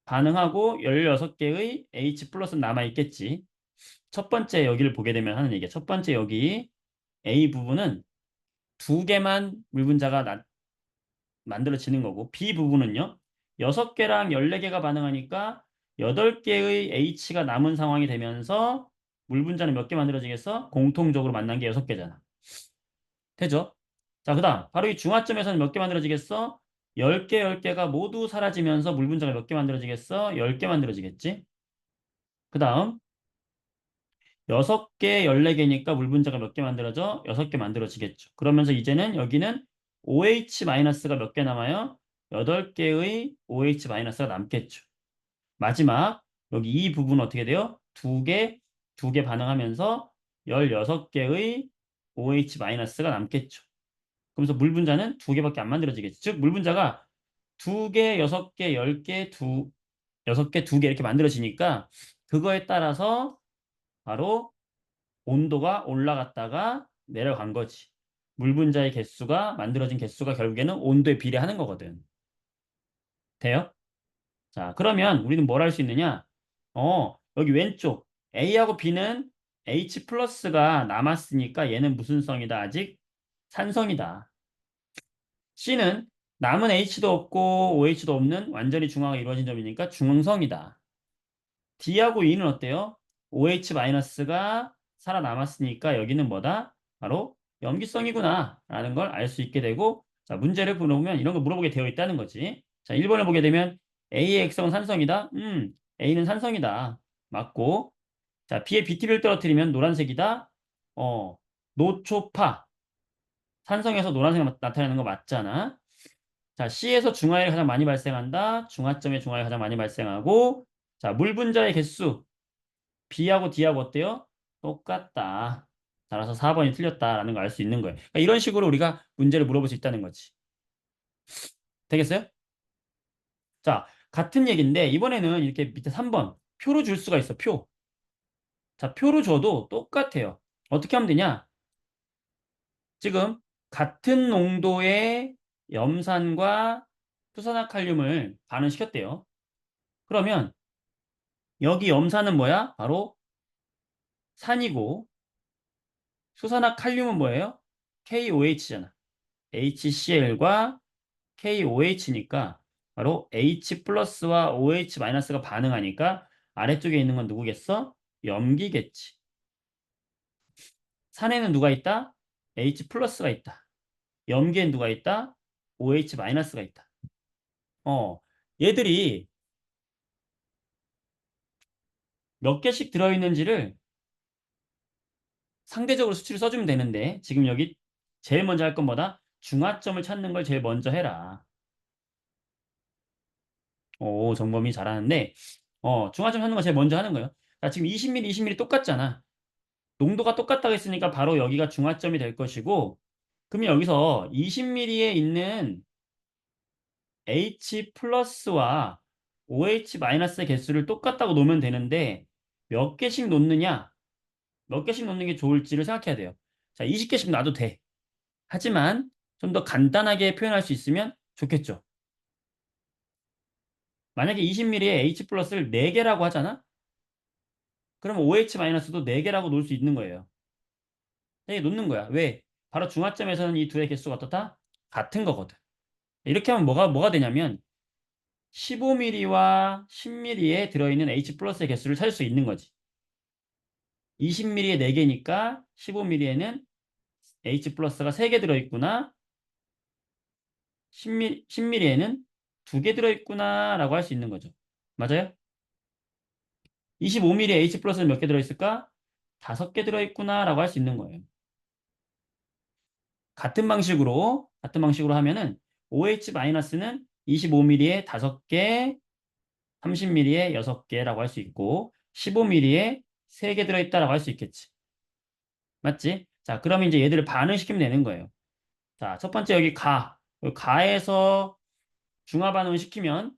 반응하고 16개의 H 플러스 남아있겠지. 첫 번째 여기를 보게 되면 하는 얘기야. 첫 번째 여기 A 부분은 2개만 물 분자가 만들어지는 거고 B 부분은요. 6개랑 14개가 반응하니까 8개의 H가 남은 상황이 되면서 물 분자는 몇 개 만들어지겠어? 공통적으로 만난 게 6개잖아. 되죠? 자, 그 다음 바로 이 중화점에서는 몇 개 만들어지겠어? 10개, 10개가 모두 사라지면서 물 분자가 몇 개 만들어지겠어? 10개 만들어지겠지? 그 다음 6개, 14개니까 물 분자가 몇 개 만들어져? 6개 만들어지겠죠. 그러면서 이제는 여기는 OH-가 몇 개 남아요? 8개의 OH- 가 남겠죠. 마지막 여기 이 부분 어떻게 돼요? 2개, 2개 반응하면서 16개의 OH-가 남겠죠. 그러면서 물 분자는 2개밖에 안 만들어지겠죠. 즉, 물 분자가 2개, 6개, 10개, 6개, 2개 이렇게 만들어지니까 그거에 따라서 바로 온도가 올라갔다가 내려간 거지. 물 분자의 개수가 만들어진 개수가 결국에는 온도에 비례하는 거거든. 돼요? 자, 그러면 우리는 뭘 할 수 있느냐? 여기 왼쪽 A하고 B는 H 플러스가 남았으니까 얘는 무슨 성이다? 아직 산성이다. C는 남은 H도 없고 OH도 없는 완전히 중화가 이루어진 점이니까 중성이다. D하고 E는 어때요? OH-가 살아남았으니까 여기는 뭐다? 바로 염기성이구나 라는 걸 알 수 있게 되고, 자, 문제를 물어보면 이런 거 물어보게 되어 있다는 거지. 자, 1번을 보게 되면 A의 액성은 산성이다. A는 산성이다. 맞고, 자, B의 BTB를 떨어뜨리면 노란색이다. 어, 노초파. 산성에서 노란색 나타내는 거 맞잖아. 자, C에서 중화율이 가장 많이 발생한다. 중화점의 중화율이 가장 많이 발생하고, 자, 물 분자의 개수. B하고 D하고 어때요? 똑같다. 따라서 4번이 틀렸다라는 걸 알 수 있는 거예요. 그러니까 이런 식으로 우리가 문제를 물어볼 수 있다는 거지. 되겠어요? 자, 같은 얘기인데 이번에는 이렇게 밑에 3번 표로 줄 수가 있어. 표. 자, 표로 줘도 똑같아요. 어떻게 하면 되냐? 지금 같은 농도의 염산과 수산화칼륨을 반응시켰대요. 그러면 여기 염산은 뭐야? 바로 산이고 수산화칼륨은 뭐예요? KOH잖아. HCl과 KOH니까 바로 H 플러스와 OH 마이너스가 반응하니까 아래쪽에 있는 건 누구겠어? 염기겠지. 산에는 누가 있다? H 플러스가 있다. 염기엔 누가 있다? OH 마이너스가 있다. 얘들이 몇 개씩 들어있는지를 상대적으로 수치를 써주면 되는데 지금 여기 제일 먼저 할 건 뭐다? 중화점을 찾는 걸 제일 먼저 해라. 오, 정범이 잘하는데 중화점 찾는 거 제일 먼저 하는 거예요. 자, 지금 20ml, 20ml 똑같잖아. 농도가 똑같다고 했으니까 바로 여기가 중화점이 될 것이고, 그러면 여기서 20ml에 있는 H 플러스와 OH 마이너스의 개수를 똑같다고 놓으면 되는데 몇 개씩 놓느냐? 몇 개씩 놓는 게 좋을지를 생각해야 돼요. 자, 20개씩 놔도 돼. 하지만 좀 더 간단하게 표현할 수 있으면 좋겠죠. 만약에 20ml에 H 플러스를 4개라고 하잖아? 그러면 OH 마이너스도 4개라고 놓을 수 있는 거예요. 이게 놓는 거야. 왜? 바로 중화점에서는 이 두의 개수가 어떻다? 같은 거거든. 이렇게 하면 뭐가 되냐면 15ml와 10ml에 들어있는 H 플러스의 개수를 찾을 수 있는 거지. 20ml에 4개니까 15ml에는 H 플러스가 3개 들어있구나. 10ml에는 2개 들어있구나 라고 할 수 있는 거죠. 맞아요? 25ml에 H 플러스는 몇 개 들어있을까? 5개 들어있구나 라고 할 수 있는 거예요. 같은 방식으로 하면은 OH-는 25ml에 5개, 30ml에 6개라고 할 수 있고 15ml에 3개 들어있다라고 할 수 있겠지. 맞지? 자, 그러면 이제 얘들을 반응시키면 되는 거예요. 자, 첫 번째 여기 가. 여기 가에서 중화 반응을 시키면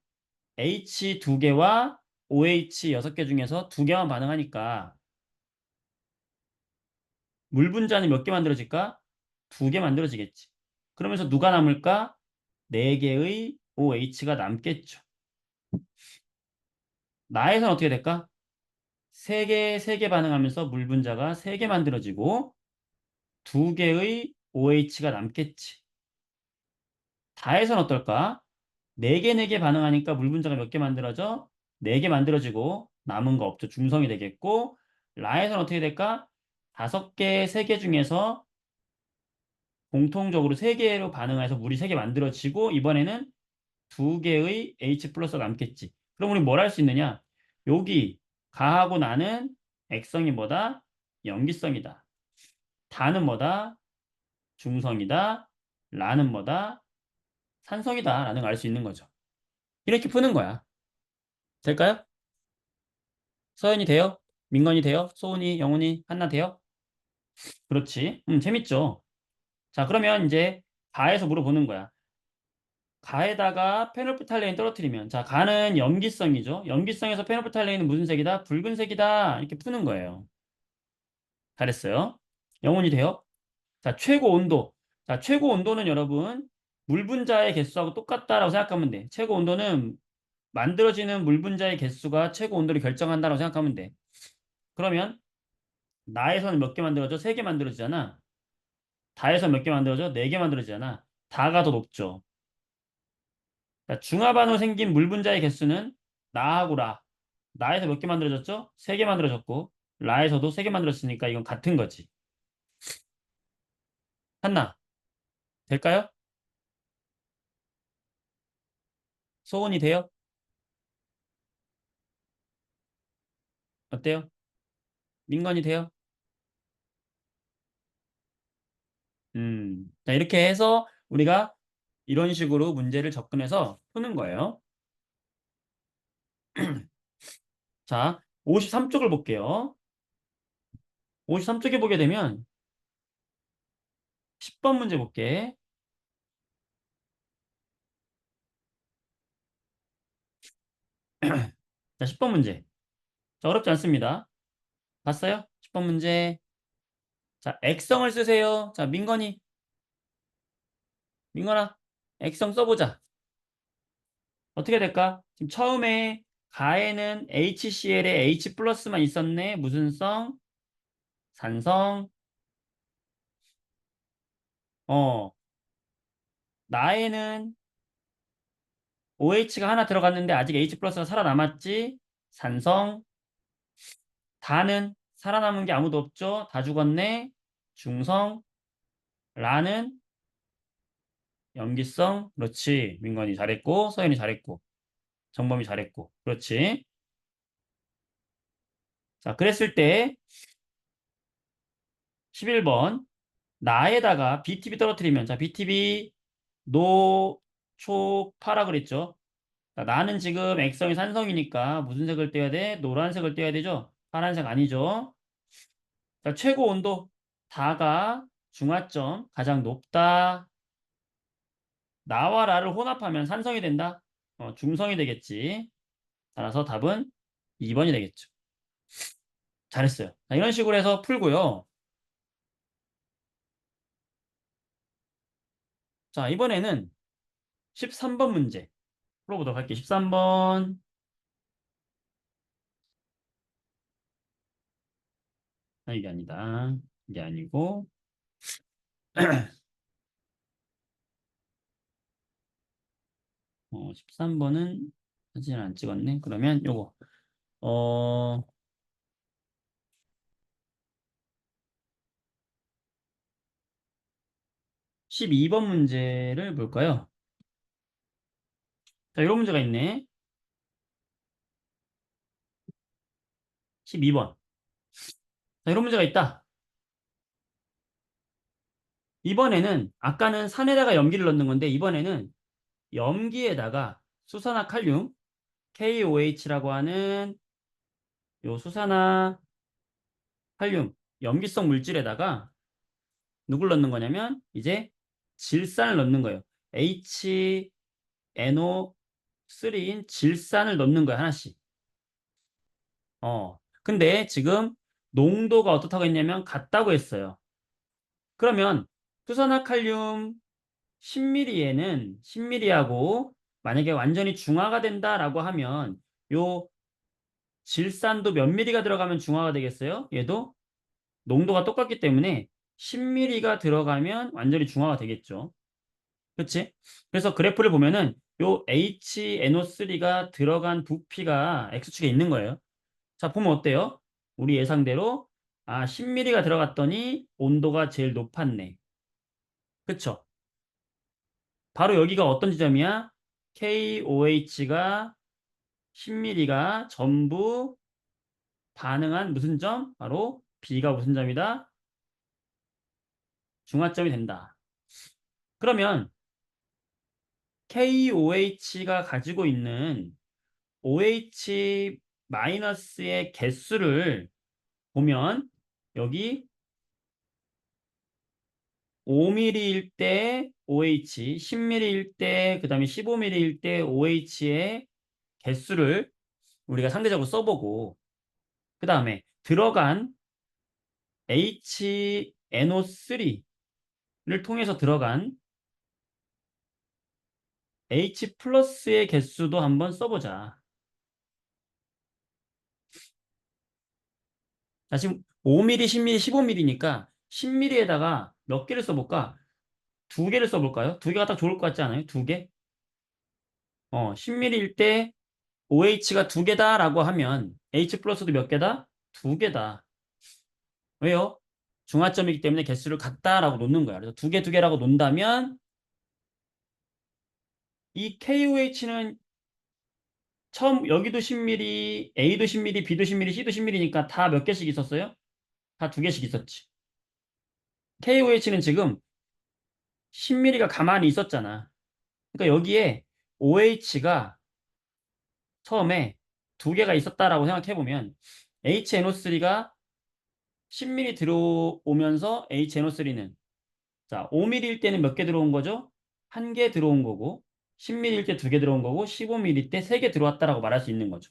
H 2개와 OH 6개 중에서 2개만 반응하니까 물 분자는 몇 개 만들어질까? 2개 만들어지겠지. 그러면서 누가 남을까? 4개의 OH가 남겠죠. 나에선 어떻게 될까? 3개 반응하면서 물 분자가 3개 만들어지고 2개의 OH가 남겠지. 다에선 어떨까? 4개, 4개 반응하니까 물 분자가 몇 개 만들어져? 4개 만들어지고 남은 거 없죠. 중성이 되겠고 라에선 어떻게 될까? 5개, 3개 중에서 공통적으로 3개로 반응해서 물이 3개 만들어지고 이번에는 2개의 H 플러스가 남겠지. 그럼 우리 뭘 할 수 있느냐? 여기 가하고 나는 액성이 뭐다? 염기성이다. 다는 뭐다? 중성이다. 라는 뭐다? 산성이다. 라는 걸 알 수 있는 거죠. 이렇게 푸는 거야. 될까요? 서연이 돼요? 민건이 돼요? 소은이, 영훈이, 한나 돼요? 그렇지. 재밌죠? 자, 그러면 이제 가에서 물어보는 거야. 가에다가 페놀프탈레인 떨어뜨리면 자, 가는 염기성이죠. 염기성에서 페놀프탈레인은 무슨 색이다? 붉은색이다. 이렇게 푸는 거예요. 잘했어요. 영혼이 돼요. 자, 최고 온도. 자, 최고 온도는 여러분, 물 분자의 개수하고 똑같다라고 생각하면 돼. 최고 온도는 만들어지는 물 분자의 개수가 최고 온도를 결정한다라고 생각하면 돼. 그러면 나에서는 몇 개 만들어져? 3개 만들어지잖아. 다에서 몇 개 만들어져? 4개 만들어지잖아. 다가 더 높죠. 자, 중화반으로 생긴 물 분자의 개수는 나하고 라. 나에서 몇 개 만들어졌죠? 3개 만들어졌고, 라에서도 3개 만들어졌으니까 이건 같은 거지. 한나, 될까요? 소원이 돼요? 어때요? 민건이 돼요? 자, 이렇게 해서 우리가 이런 식으로 문제를 접근해서 푸는 거예요. 자, 53쪽을 볼게요. 53쪽에 보게 되면 10번 문제 볼게. 자, 10번 문제. 자, 어렵지 않습니다. 봤어요? 10번 문제. 자, 액성을 쓰세요. 자, 민건아, 액성 써보자. 어떻게 될까? 지금 처음에 가에는 HCl에 H 플러스만 있었네. 무슨 성? 산성. 어, 나에는 OH가 하나 들어갔는데 아직 H 플러스가 살아남았지? 산성. 다는 살아남은 게 아무도 없죠? 다 죽었네. 중성. 라는 염기성. 그렇지. 민건이 잘했고, 서현이 잘했고, 정범이 잘했고. 그렇지. 자, 그랬을 때 11번. 나에다가 BTB 떨어뜨리면, 자, BTB 노초파라 그랬죠? 자, 나는 지금 액성이 산성이니까 무슨 색을 떼야 돼? 노란색을 떼야 되죠? 파란색 아니죠? 자, 최고 온도. 다가 중화점 가장 높다. 나와 라를 혼합하면 산성이 된다. 중성이 되겠지. 따라서 답은 2번이 되겠죠. 잘했어요. 자, 이런 식으로 해서 풀고요. 자, 이번에는 13번 문제 풀어보도록 할게요. 13번. 이게 아니다. 이게 아니고. 13번은 사진을 안 찍었네. 그러면 요거. 어, 12번 문제를 볼까요? 자, 이런 문제가 있네. 12번. 자, 이런 문제가 있다. 이번에는 아까는 산에다가 염기를 넣는 건데 이번에는 염기에다가 수산화 칼륨 KOH라고 하는 요 수산화 칼륨 염기성 물질에다가 누굴 넣는 거냐면 이제 질산을 넣는 거예요. HNO3인 질산을 넣는 거야, 하나씩. 근데 지금 농도가 어떻다고 했냐면 같다고 했어요. 그러면 수산화칼륨 10ml에는 10ml하고 만약에 완전히 중화가 된다라고 하면 요 질산도 몇 ml가 들어가면 중화가 되겠어요? 얘도 농도가 똑같기 때문에 10ml가 들어가면 완전히 중화가 되겠죠. 그렇지? 그래서 그래프를 보면은 요 HNO3가 들어간 부피가 X축에 있는 거예요. 자, 보면 어때요? 우리 예상대로 10ml가 들어갔더니 온도가 제일 높았네. 그쵸? 바로 여기가 어떤 지점이야? KOH가 10ml가 전부 반응한 무슨 점? 바로 B가 무슨 점이다? 중화점이 된다. 그러면 KOH가 가지고 있는 OH 마이너스의 개수를 보면 여기 5mm일 때 OH, 10mm일 때, 그 다음에 15mm일 때 OH의 개수를 우리가 상대적으로 써보고, 그 다음에 들어간 HNO3를 통해서 들어간 H 플러스의 개수도 한번 써보자. 자, 지금 5mm, 10mm, 15mm니까 10mm에다가 몇 개를 써볼까? 두 개를 써볼까요? 두 개가 딱 좋을 것 같지 않아요? 두 개? 10mm일 때 OH가 두 개다라고 하면 H 플러스도 몇 개다? 두 개다. 왜요? 중화점이기 때문에 개수를 같다라고 놓는 거야. 그래서 두 개, 두 개라고 놓는다면 이 KOH는 처음 여기도 10mm, A도 10mm, B도 10mm, C도 10mm니까 다 몇 개씩 있었어요? 다 두 개씩 있었지. KOH는 지금 10mm가 가만히 있었잖아. 그러니까 여기에 OH가 처음에 두 개가 있었다라고 생각해보면 HNO3가 10mm 들어오면서 HNO3는 자 5mm일 때는 몇 개 들어온 거죠? 한 개 들어온 거고 10mm일 때 두 개 들어온 거고 15mm 때 세 개 들어왔다라고 말할 수 있는 거죠.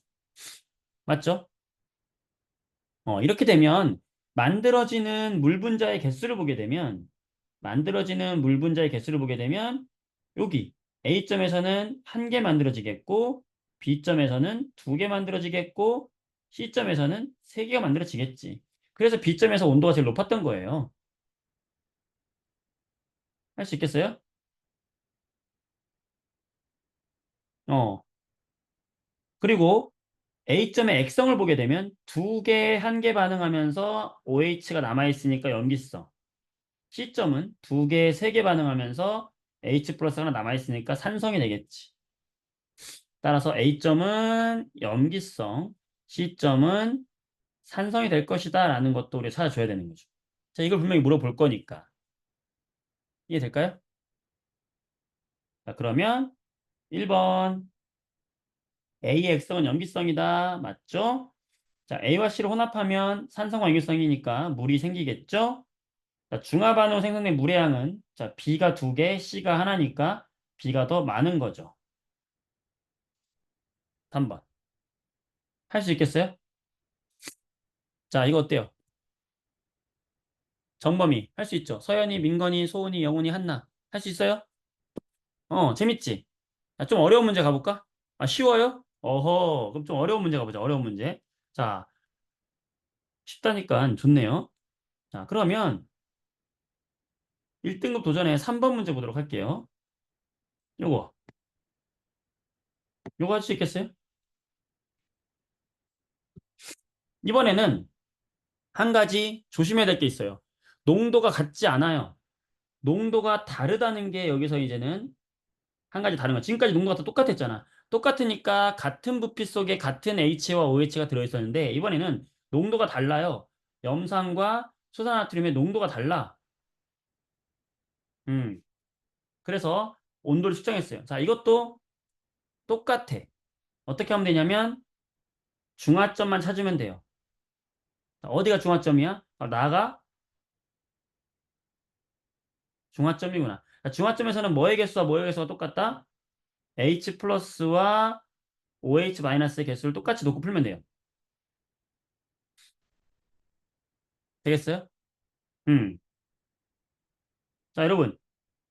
맞죠? 이렇게 되면 만들어지는 물 분자의 개수를 보게 되면 만들어지는 물 분자의 개수를 보게 되면 여기 A점에서는 한 개 만들어지겠고 B점에서는 두 개 만들어지겠고 C점에서는 세 개가 만들어지겠지. 그래서 B점에서 온도가 제일 높았던 거예요. 할 수 있겠어요? 어. 그리고 A점의 액성을 보게 되면 두 개, 한 개 반응하면서 OH가 남아있으니까 염기성. C점은 두 개, 세 개 반응하면서 H 플러스가 하나 남아있으니까 산성이 되겠지. 따라서 A점은 염기성, C점은 산성이 될 것이다 라는 것도 우리가 찾아줘야 되는 거죠. 자, 이걸 분명히 물어볼 거니까. 이해될까요? 자, 그러면 1번 A의 액성은 염기성이다. 맞죠? 자, A와 C를 혼합하면 산성과 염기성이니까 물이 생기겠죠? 자, 중화반응으로 생성된 물의 양은 자, B가 두 개, C가 하나니까 B가 더 많은 거죠. 3번. 할 수 있겠어요? 자, 이거 어때요? 정범이 할 수 있죠? 서연이, 민건이, 소은이, 영훈이, 한나. 할 수 있어요? 재밌지? 자, 좀 어려운 문제 가볼까? 아, 쉬워요? 어허, 그럼 좀 어려운 문제 가보자. 어려운 문제. 자, 쉽다니까 좋네요. 자, 그러면 1등급 도전에 3번 문제 보도록 할게요. 요거. 요거 할 수 있겠어요? 이번에는 한 가지 조심해야 될 게 있어요. 농도가 같지 않아요. 농도가 다르다는 게 여기서 이제는 한 가지 다른 거. 지금까지 농도가 다 똑같았잖아. 똑같으니까 같은 부피 속에 같은 H와 OH가 들어있었는데 이번에는 농도가 달라요. 염산과 수산나트륨의 농도가 달라. 음. 그래서 온도를 측정했어요. 자, 이것도 똑같아. 어떻게 하면 되냐면 중화점만 찾으면 돼요. 자, 어디가 중화점이야? 나가 중화점이구나. 자, 중화점에서는 뭐의 개수와 뭐의 개수가 똑같다? H 플러스와 OH 마이너스의 개수를 똑같이 놓고 풀면 돼요. 되겠어요? 음. 자, 여러분.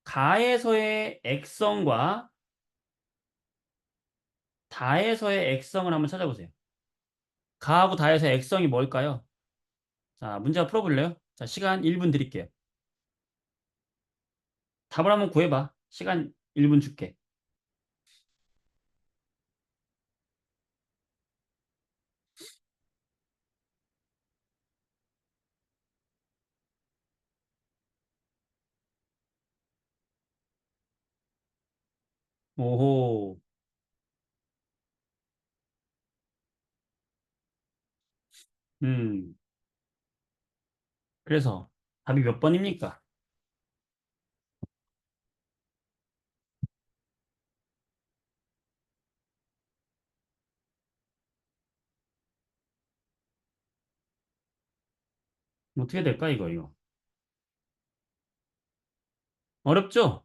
가에서의 액성과 다에서의 액성을 한번 찾아보세요. 가하고 다에서의 액성이 뭘까요? 자, 문제 풀어볼래요? 자, 시간 1분 드릴게요. 답을 한번 구해봐. 시간 1분 줄게. 오호. 음. 그래서 답이 몇 번입니까? 어떻게 될까, 이거? 어렵죠?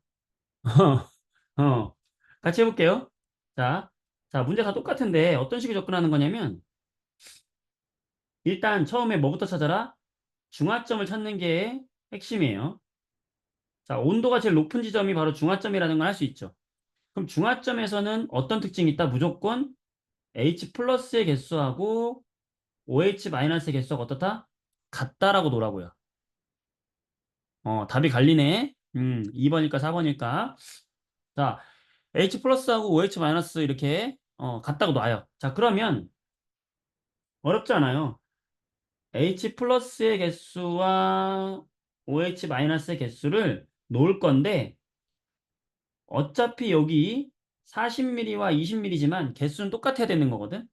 어. 같이 해볼게요. 자, 자, 문제 다 똑같은데 어떤 식으로 접근하는 거냐면 일단 처음에 뭐부터 찾아라? 중화점을 찾는 게 핵심이에요. 자, 온도가 제일 높은 지점이 바로 중화점이라는 걸 알 수 있죠. 그럼 중화점에서는 어떤 특징이 있다? 무조건 H 플러스의 개수하고 OH 마이너스의 개수가 어떻다? 같다라고 놓으라고요. 답이 갈리네. 2번일까 4번일까? 자, H 플러스하고 OH 마이너스 이렇게 같다고 놔요. 자, 그러면 어렵지 않아요. H 플러스의 개수와 OH 마이너스의 개수를 놓을 건데 어차피 여기 40mm와 20mm지만 개수는 똑같아야 되는 거거든.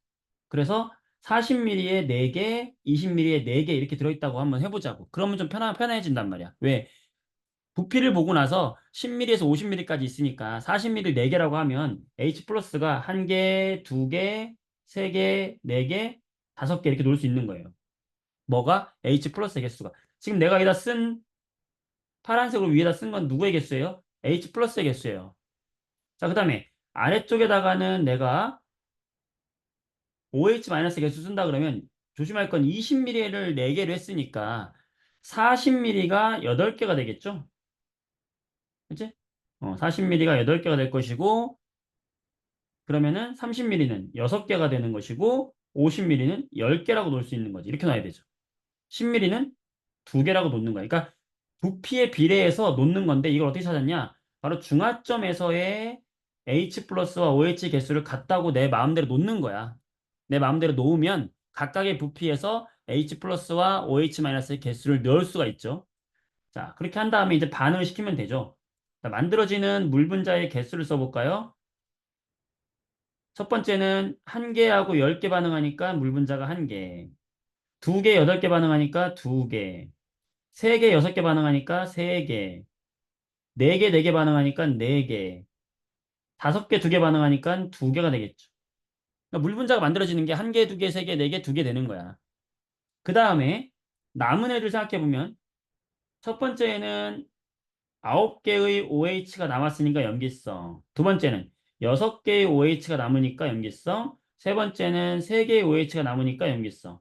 그래서 40mm에 4개, 20mm에 4개 이렇게 들어있다고 한번 해보자고. 그러면 좀 편해진단 말이야. 왜? 부피를 보고 나서 10mm에서 50mm까지 있으니까 40mm 4개라고 하면 H 플러스가 1개, 2개, 3개, 4개, 5개 이렇게 놓을 수 있는 거예요. 뭐가? H 플러스의 개수가. 지금 내가 여기다 쓴 파란색으로 위에다 쓴 건 누구의 개수예요? H 플러스의 개수예요. 자, 그 다음에 아래쪽에다가는 내가 OH- 개수 쓴다 그러면 조심할 건 20mm를 4개로 했으니까 40mm가 8개가 되겠죠? 그치? 40mm가 8개가 될 것이고 그러면은 30mm는 6개가 되는 것이고 50mm는 10개라고 놓을 수 있는 거지. 이렇게 놔야 되죠. 10mm는 2개라고 놓는 거야. 그러니까 부피에 비례해서 놓는 건데 이걸 어떻게 찾았냐? 바로 중화점에서의 H 플러스와 OH 개수를 같다고 내 마음대로 놓는 거야. 내 마음대로 놓으면 각각의 부피에서 H 플러스와 OH 마이너스의 개수를 넣을 수가 있죠. 자, 그렇게 한 다음에 이제 반응을 시키면 되죠. 자, 만들어지는 물 분자의 개수를 써볼까요? 첫 번째는 1개하고 10개 반응하니까 물 분자가 1개. 2개, 8개 반응하니까 2개. 3개, 6개 반응하니까 3개. 4개, 4개 반응하니까 4개. 5개, 2개 반응하니까 2개가 되겠죠. 그러니까 물 분자가 만들어지는 게 1개, 2개, 3개, 4개, 2개 되는 거야. 그 다음에 남은 애들 생각해보면 첫 번째는 9개의 OH가 남았으니까 염기성. 두 번째는 6개의 OH가 남으니까 염기성. 세 번째는 3개의 OH가 남으니까 염기성.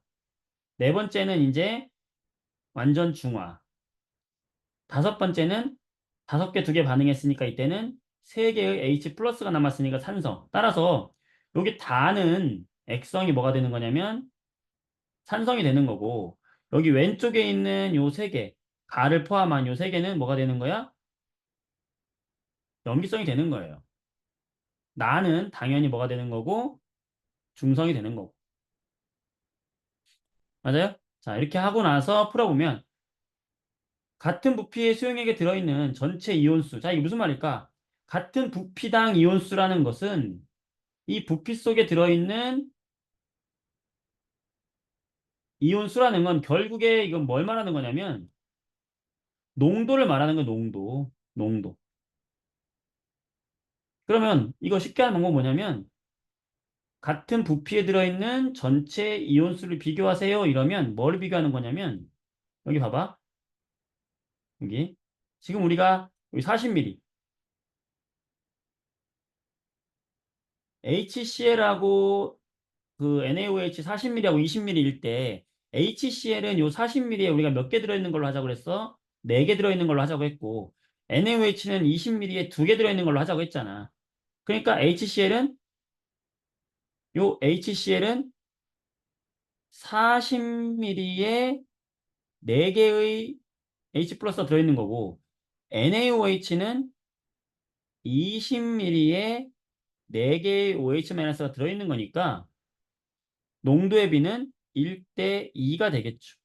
네 번째는 이제 완전 중화. 다섯 번째는 5개, 2개 반응했으니까 이때는 3개의 H 플러스가 남았으니까 산성. 따라서 여기 다는 액성이 뭐가 되는 거냐면 산성이 되는 거고 여기 왼쪽에 있는 요 3개, 가를 포함한 요 3개는 뭐가 되는 거야? 염기성이 되는 거예요. 나는 당연히 뭐가 되는 거고 중성이 되는 거고. 맞아요? 자, 이렇게 하고 나서 풀어보면 같은 부피의 수용액에 들어있는 전체 이온수. 자, 이게 무슨 말일까? 같은 부피당 이온수라는 것은 이 부피 속에 들어있는 이온수라는 건 결국에 이건 뭘 말하는 거냐면 농도를 말하는 거예요, 농도. 농도. 그러면 이거 쉽게 하는 방법은 뭐냐면 같은 부피에 들어있는 전체 이온수를 비교하세요. 이러면 뭘 비교하는 거냐면 여기 봐봐. 여기. 지금 우리가 여기 40ml. HCl하고 그 NaOH 40ml하고 20ml일 때 HCl은 요 40ml에 우리가 몇 개 들어있는 걸로 하자고 그랬어? 4개 들어있는 걸로 하자고 했고 NaOH는 20ml에 2개 들어있는 걸로 하자고 했잖아. 그러니까 HCl은 40ml에 4개의 H 플러스가 들어있는 거고 NaOH는 20ml에 4개의 OH-가 들어있는 거니까 농도의 비는 1대 2가 되겠죠.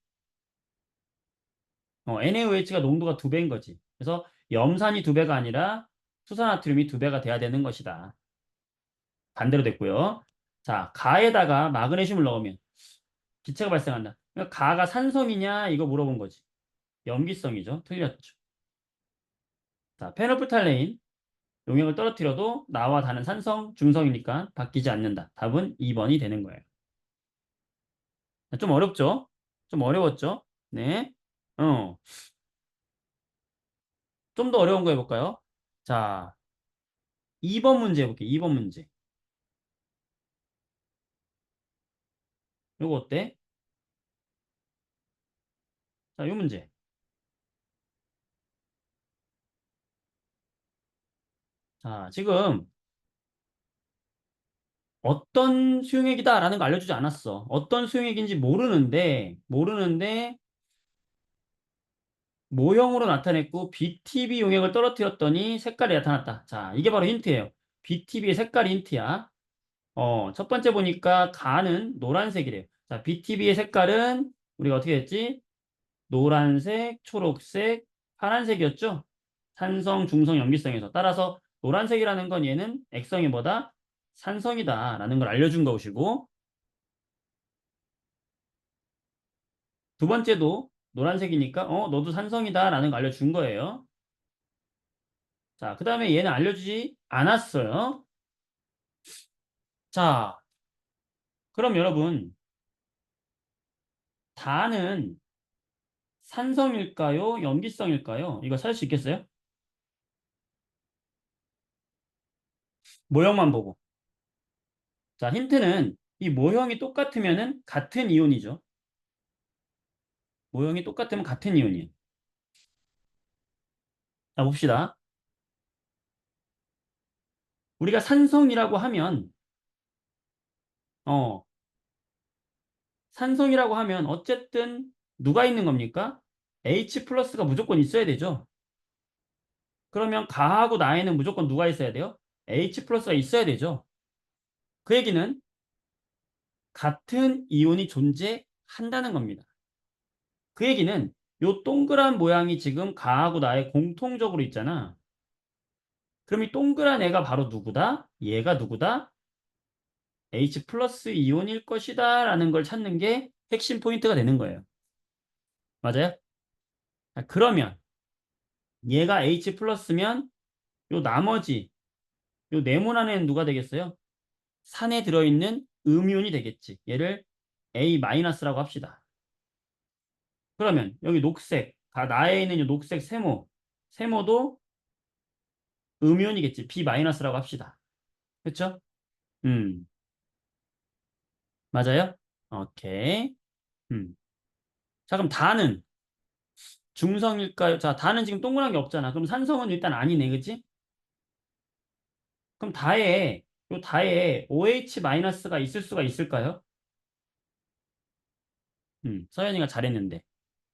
NaOH가 농도가 2배인 거지. 그래서 염산이 2배가 아니라 수산나트륨이 2배가 돼야 되는 것이다. 반대로 됐고요. 자, 가에다가 마그네슘을 넣으면 기체가 발생한다. 그러니까 가가 산성이냐 이거 물어본 거지. 염기성이죠. 틀렸죠. 자, 페놀프탈레인 용액을 떨어뜨려도 나와 다른 산성, 중성이니까 바뀌지 않는다. 답은 2번이 되는 거예요. 좀 어렵죠? 좀 어려웠죠? 네. 어, 좀 더 어려운 거 해볼까요? 자, 2번 문제 해볼게요. 2번 문제. 이거 어때? 자, 이 문제. 자, 지금 어떤 수용액이다라는 거 알려주지 않았어. 어떤 수용액인지 모르는데 모형으로 나타냈고 BTB 용액을 떨어뜨렸더니 색깔이 나타났다. 자, 이게 바로 힌트예요. BTB의 색깔이 힌트야. 첫 번째 보니까 가는 노란색이래요. 자, BTB의 색깔은 우리가 어떻게 했지? 노란색, 초록색, 파란색이었죠? 산성, 중성, 염기성에서. 따라서 노란색이라는 건 얘는 액성이 뭐다? 산성이다라는 걸 알려준 것이고, 두 번째도 노란색이니까 너도 산성이다라는 걸 알려준 거예요. 자, 그 다음에 얘는 알려주지 않았어요. 자, 그럼 여러분, 다는 산성일까요? 염기성일까요? 이거 찾을 수 있겠어요? 모형만 보고. 자, 힌트는 이 모형이 똑같으면은 같은 이온이죠. 모형이 똑같으면 같은 이온이에요. 자, 봅시다. 우리가 산성이라고 하면, 어, 산성이라고 하면 어쨌든 누가 있는 겁니까? H 플러스가 무조건 있어야 되죠. 그러면 가하고 나에는 무조건 누가 있어야 돼요? H 플러스가 있어야 되죠. 그 얘기는 같은 이온이 존재한다는 겁니다. 그 얘기는 요 동그란 모양이 지금 가하고 나에 공통적으로 있잖아. 그럼 이 동그란 애가 바로 누구다? 얘가 누구다? H 플러스 이온일 것이다 라는 걸 찾는 게 핵심 포인트가 되는 거예요. 맞아요? 자, 그러면 얘가 H 플러스면 요 나머지 요 네모 안에는 누가 되겠어요? 산에 들어있는 음이온이 되겠지. 얘를 A 마이너스라고 합시다. 그러면 여기 녹색, 나에 있는 이 녹색 세모도 음이온이겠지. B 마이너스라고 합시다. 그렇죠? 음, 맞아요? 오케이. 음. 자, 그럼 다는 중성일까요? 자, 다는 지금 동그란 게 없잖아. 그럼 산성은 일단 아니네, 그치? 그럼 다에 OH 마이너스가 있을 수가 있을까요? 서현이가 잘했는데.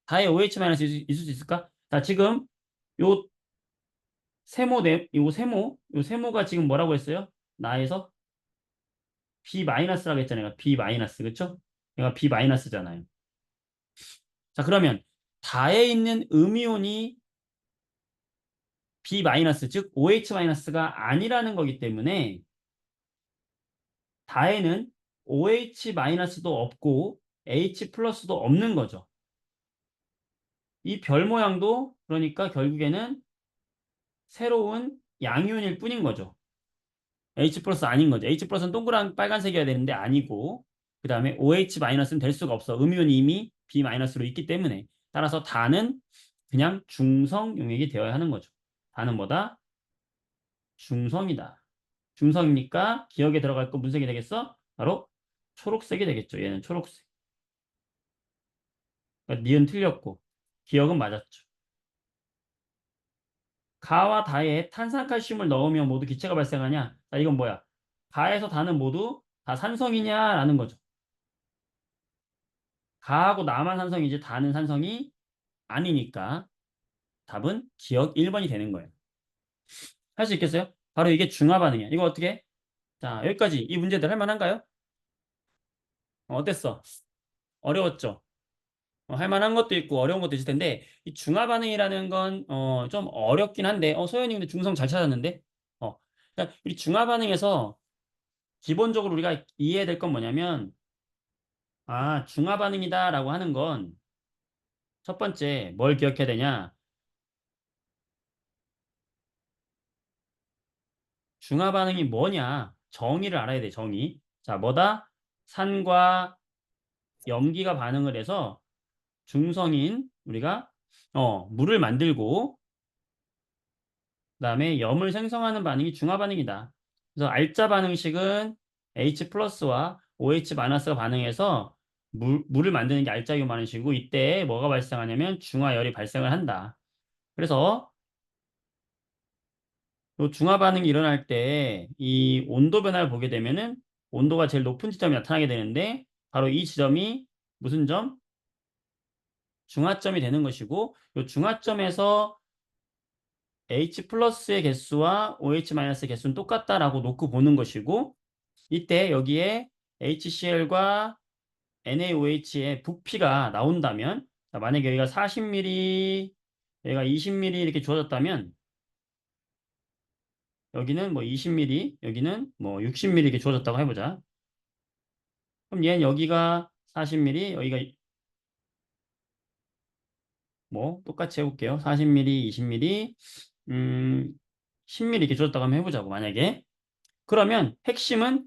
다에 OH 마이너스 있을 수 있을까? 자, 지금 요 요 세모가 지금 뭐라고 했어요? 나에서 B 마이너스라고 했잖아요. B 마이너스, 그쵸? 얘가 B 마이너스잖아요. 자, 그러면 다에 있는 음이온이 B 마이너스, 즉 OH 마이너스가 아니라는 거기 때문에 다에는 OH 마이너스도 없고 H 플러스도 없는 거죠. 이 별 모양도 그러니까 결국에는 새로운 양이온일 뿐인 거죠. H 플러스 아닌 거죠. H 플러스는 동그란 빨간색이어야 되는데 아니고 그 다음에 OH 마이너스는 될 수가 없어. 음이온이 이미 B 마이너스로 있기 때문에 따라서 다는 그냥 중성 용액이 되어야 하는 거죠. 다는 뭐다? 중성이다. 중성이니까 기억에 들어갈 거 무슨 색이 되겠어? 바로 초록색이 되겠죠. 얘는 초록색. 그러니까 니은 틀렸고 기억은 맞았죠. 가와 다에 탄산칼슘을 넣으면 모두 기체가 발생하냐? 자, 이건 뭐야? 가에서 다는 모두 다 산성이냐라는 거죠. 가하고 나만 산성이지 다는 산성이 아니니까 답은 기억 1번이 되는 거예요. 할 수 있겠어요? 바로 이게 중화 반응이야. 이거 어떻게 해? 자, 여기까지 이 문제들 할 만한가요? 어땠어? 어려웠죠? 할 만한 것도 있고 어려운 것도 있을 텐데 이 중화 반응이라는 건 좀 어렵긴 한데 소연이 근데 중성 잘 찾았는데 그러니까 이 중화 반응에서 기본적으로 우리가 이해해야 될 건 뭐냐면 중화 반응이다라고 하는 건 첫 번째 뭘 기억해야 되냐? 중화 반응이 뭐냐? 정의를 알아야 돼, 정의. 자, 뭐다? 산과 염기가 반응을 해서 중성인 우리가 물을 만들고 그다음에 염을 생성하는 반응이 중화 반응이다. 그래서 알짜 반응식은 H 플러스와 OH 마이너스가 반응해서 물을 만드는 게 알짜기로 많은 식이고 이때 뭐가 발생하냐면 중화열이 발생을 한다. 그래서 요 중화 반응이 일어날 때 이 온도 변화를 보게 되면은 온도가 제일 높은 지점이 나타나게 되는데 바로 이 지점이 무슨 점? 중화점이 되는 것이고 요 중화점에서 H 플러스의 개수와 OH 마이너스의 개수는 똑같다라고 놓고 보는 것이고 이때 여기에 HCl과 NaOH의 부피가 나온다면 자, 만약에 여기가 40ml 여기가 20ml 이렇게 주어졌다면 여기는 뭐 20ml 여기는 뭐 60ml 이렇게 주어졌다고 해보자. 그럼 얘는 여기가 40ml 여기가 뭐 똑같이 해볼게요. 40ml 20ml 10ml 이렇게 주어졌다고 한번 해보자고 만약에 그러면 핵심은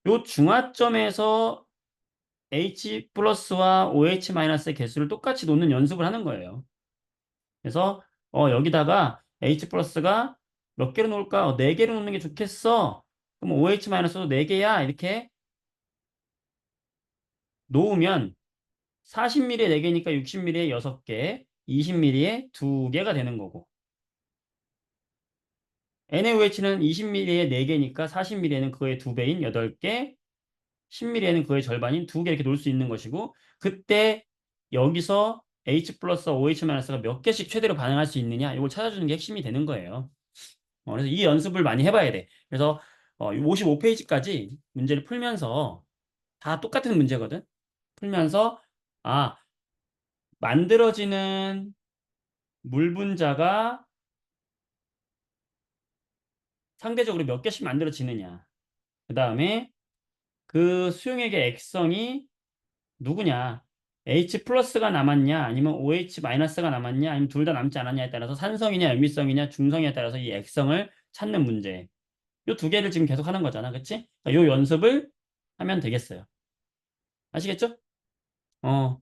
요 중화점에서 H 플러스와 OH 마이너스의 개수를 똑같이 놓는 연습을 하는 거예요. 그래서 여기다가 H 플러스가 몇 개로 놓을까? 4개로 놓는 게 좋겠어. 그럼 OH 마이너스도 4개야. 이렇게 놓으면 40ml에 4개니까 60ml에 6개, 20ml에 2개가 되는 거고. NaOH는 20ml에 4개니까 40ml에는 그거의 2배인 8개, 10ml에는 그거의 절반인 2개 이렇게 놓을 수 있는 것이고 그때 여기서 H 플러스 OH 마이너스가 몇 개씩 최대로 반응할 수 있느냐 이걸 찾아주는 게 핵심이 되는 거예요. 그래서 이 연습을 많이 해봐야 돼. 그래서 55페이지까지 문제를 풀면서 다 똑같은 문제거든. 풀면서 아 만들어지는 물 분자가 상대적으로 몇 개씩 만들어지느냐. 그 다음에 그 수용액의 액성이 누구냐? H 플러스가 남았냐? 아니면 OH 마이너스가 남았냐? 아니면 둘 다 남지 않았냐에 따라서 산성이냐, 염미성이냐, 중성이냐에 따라서 이 액성을 찾는 문제. 요 두 개를 지금 계속 하는 거잖아. 그치? 요 연습을 하면 되겠어요. 아시겠죠? 어,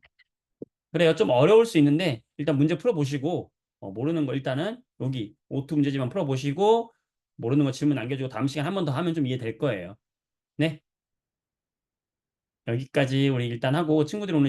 그래요. 좀 어려울 수 있는데, 일단 문제 풀어보시고, 모르는 거 일단은 여기 O2 문제지만 풀어보시고, 모르는 거 질문 남겨주고 다음 시간 한 번 더 하면 좀 이해될 거예요. 네. 여기까지 우리 일단 하고 친구들이 오늘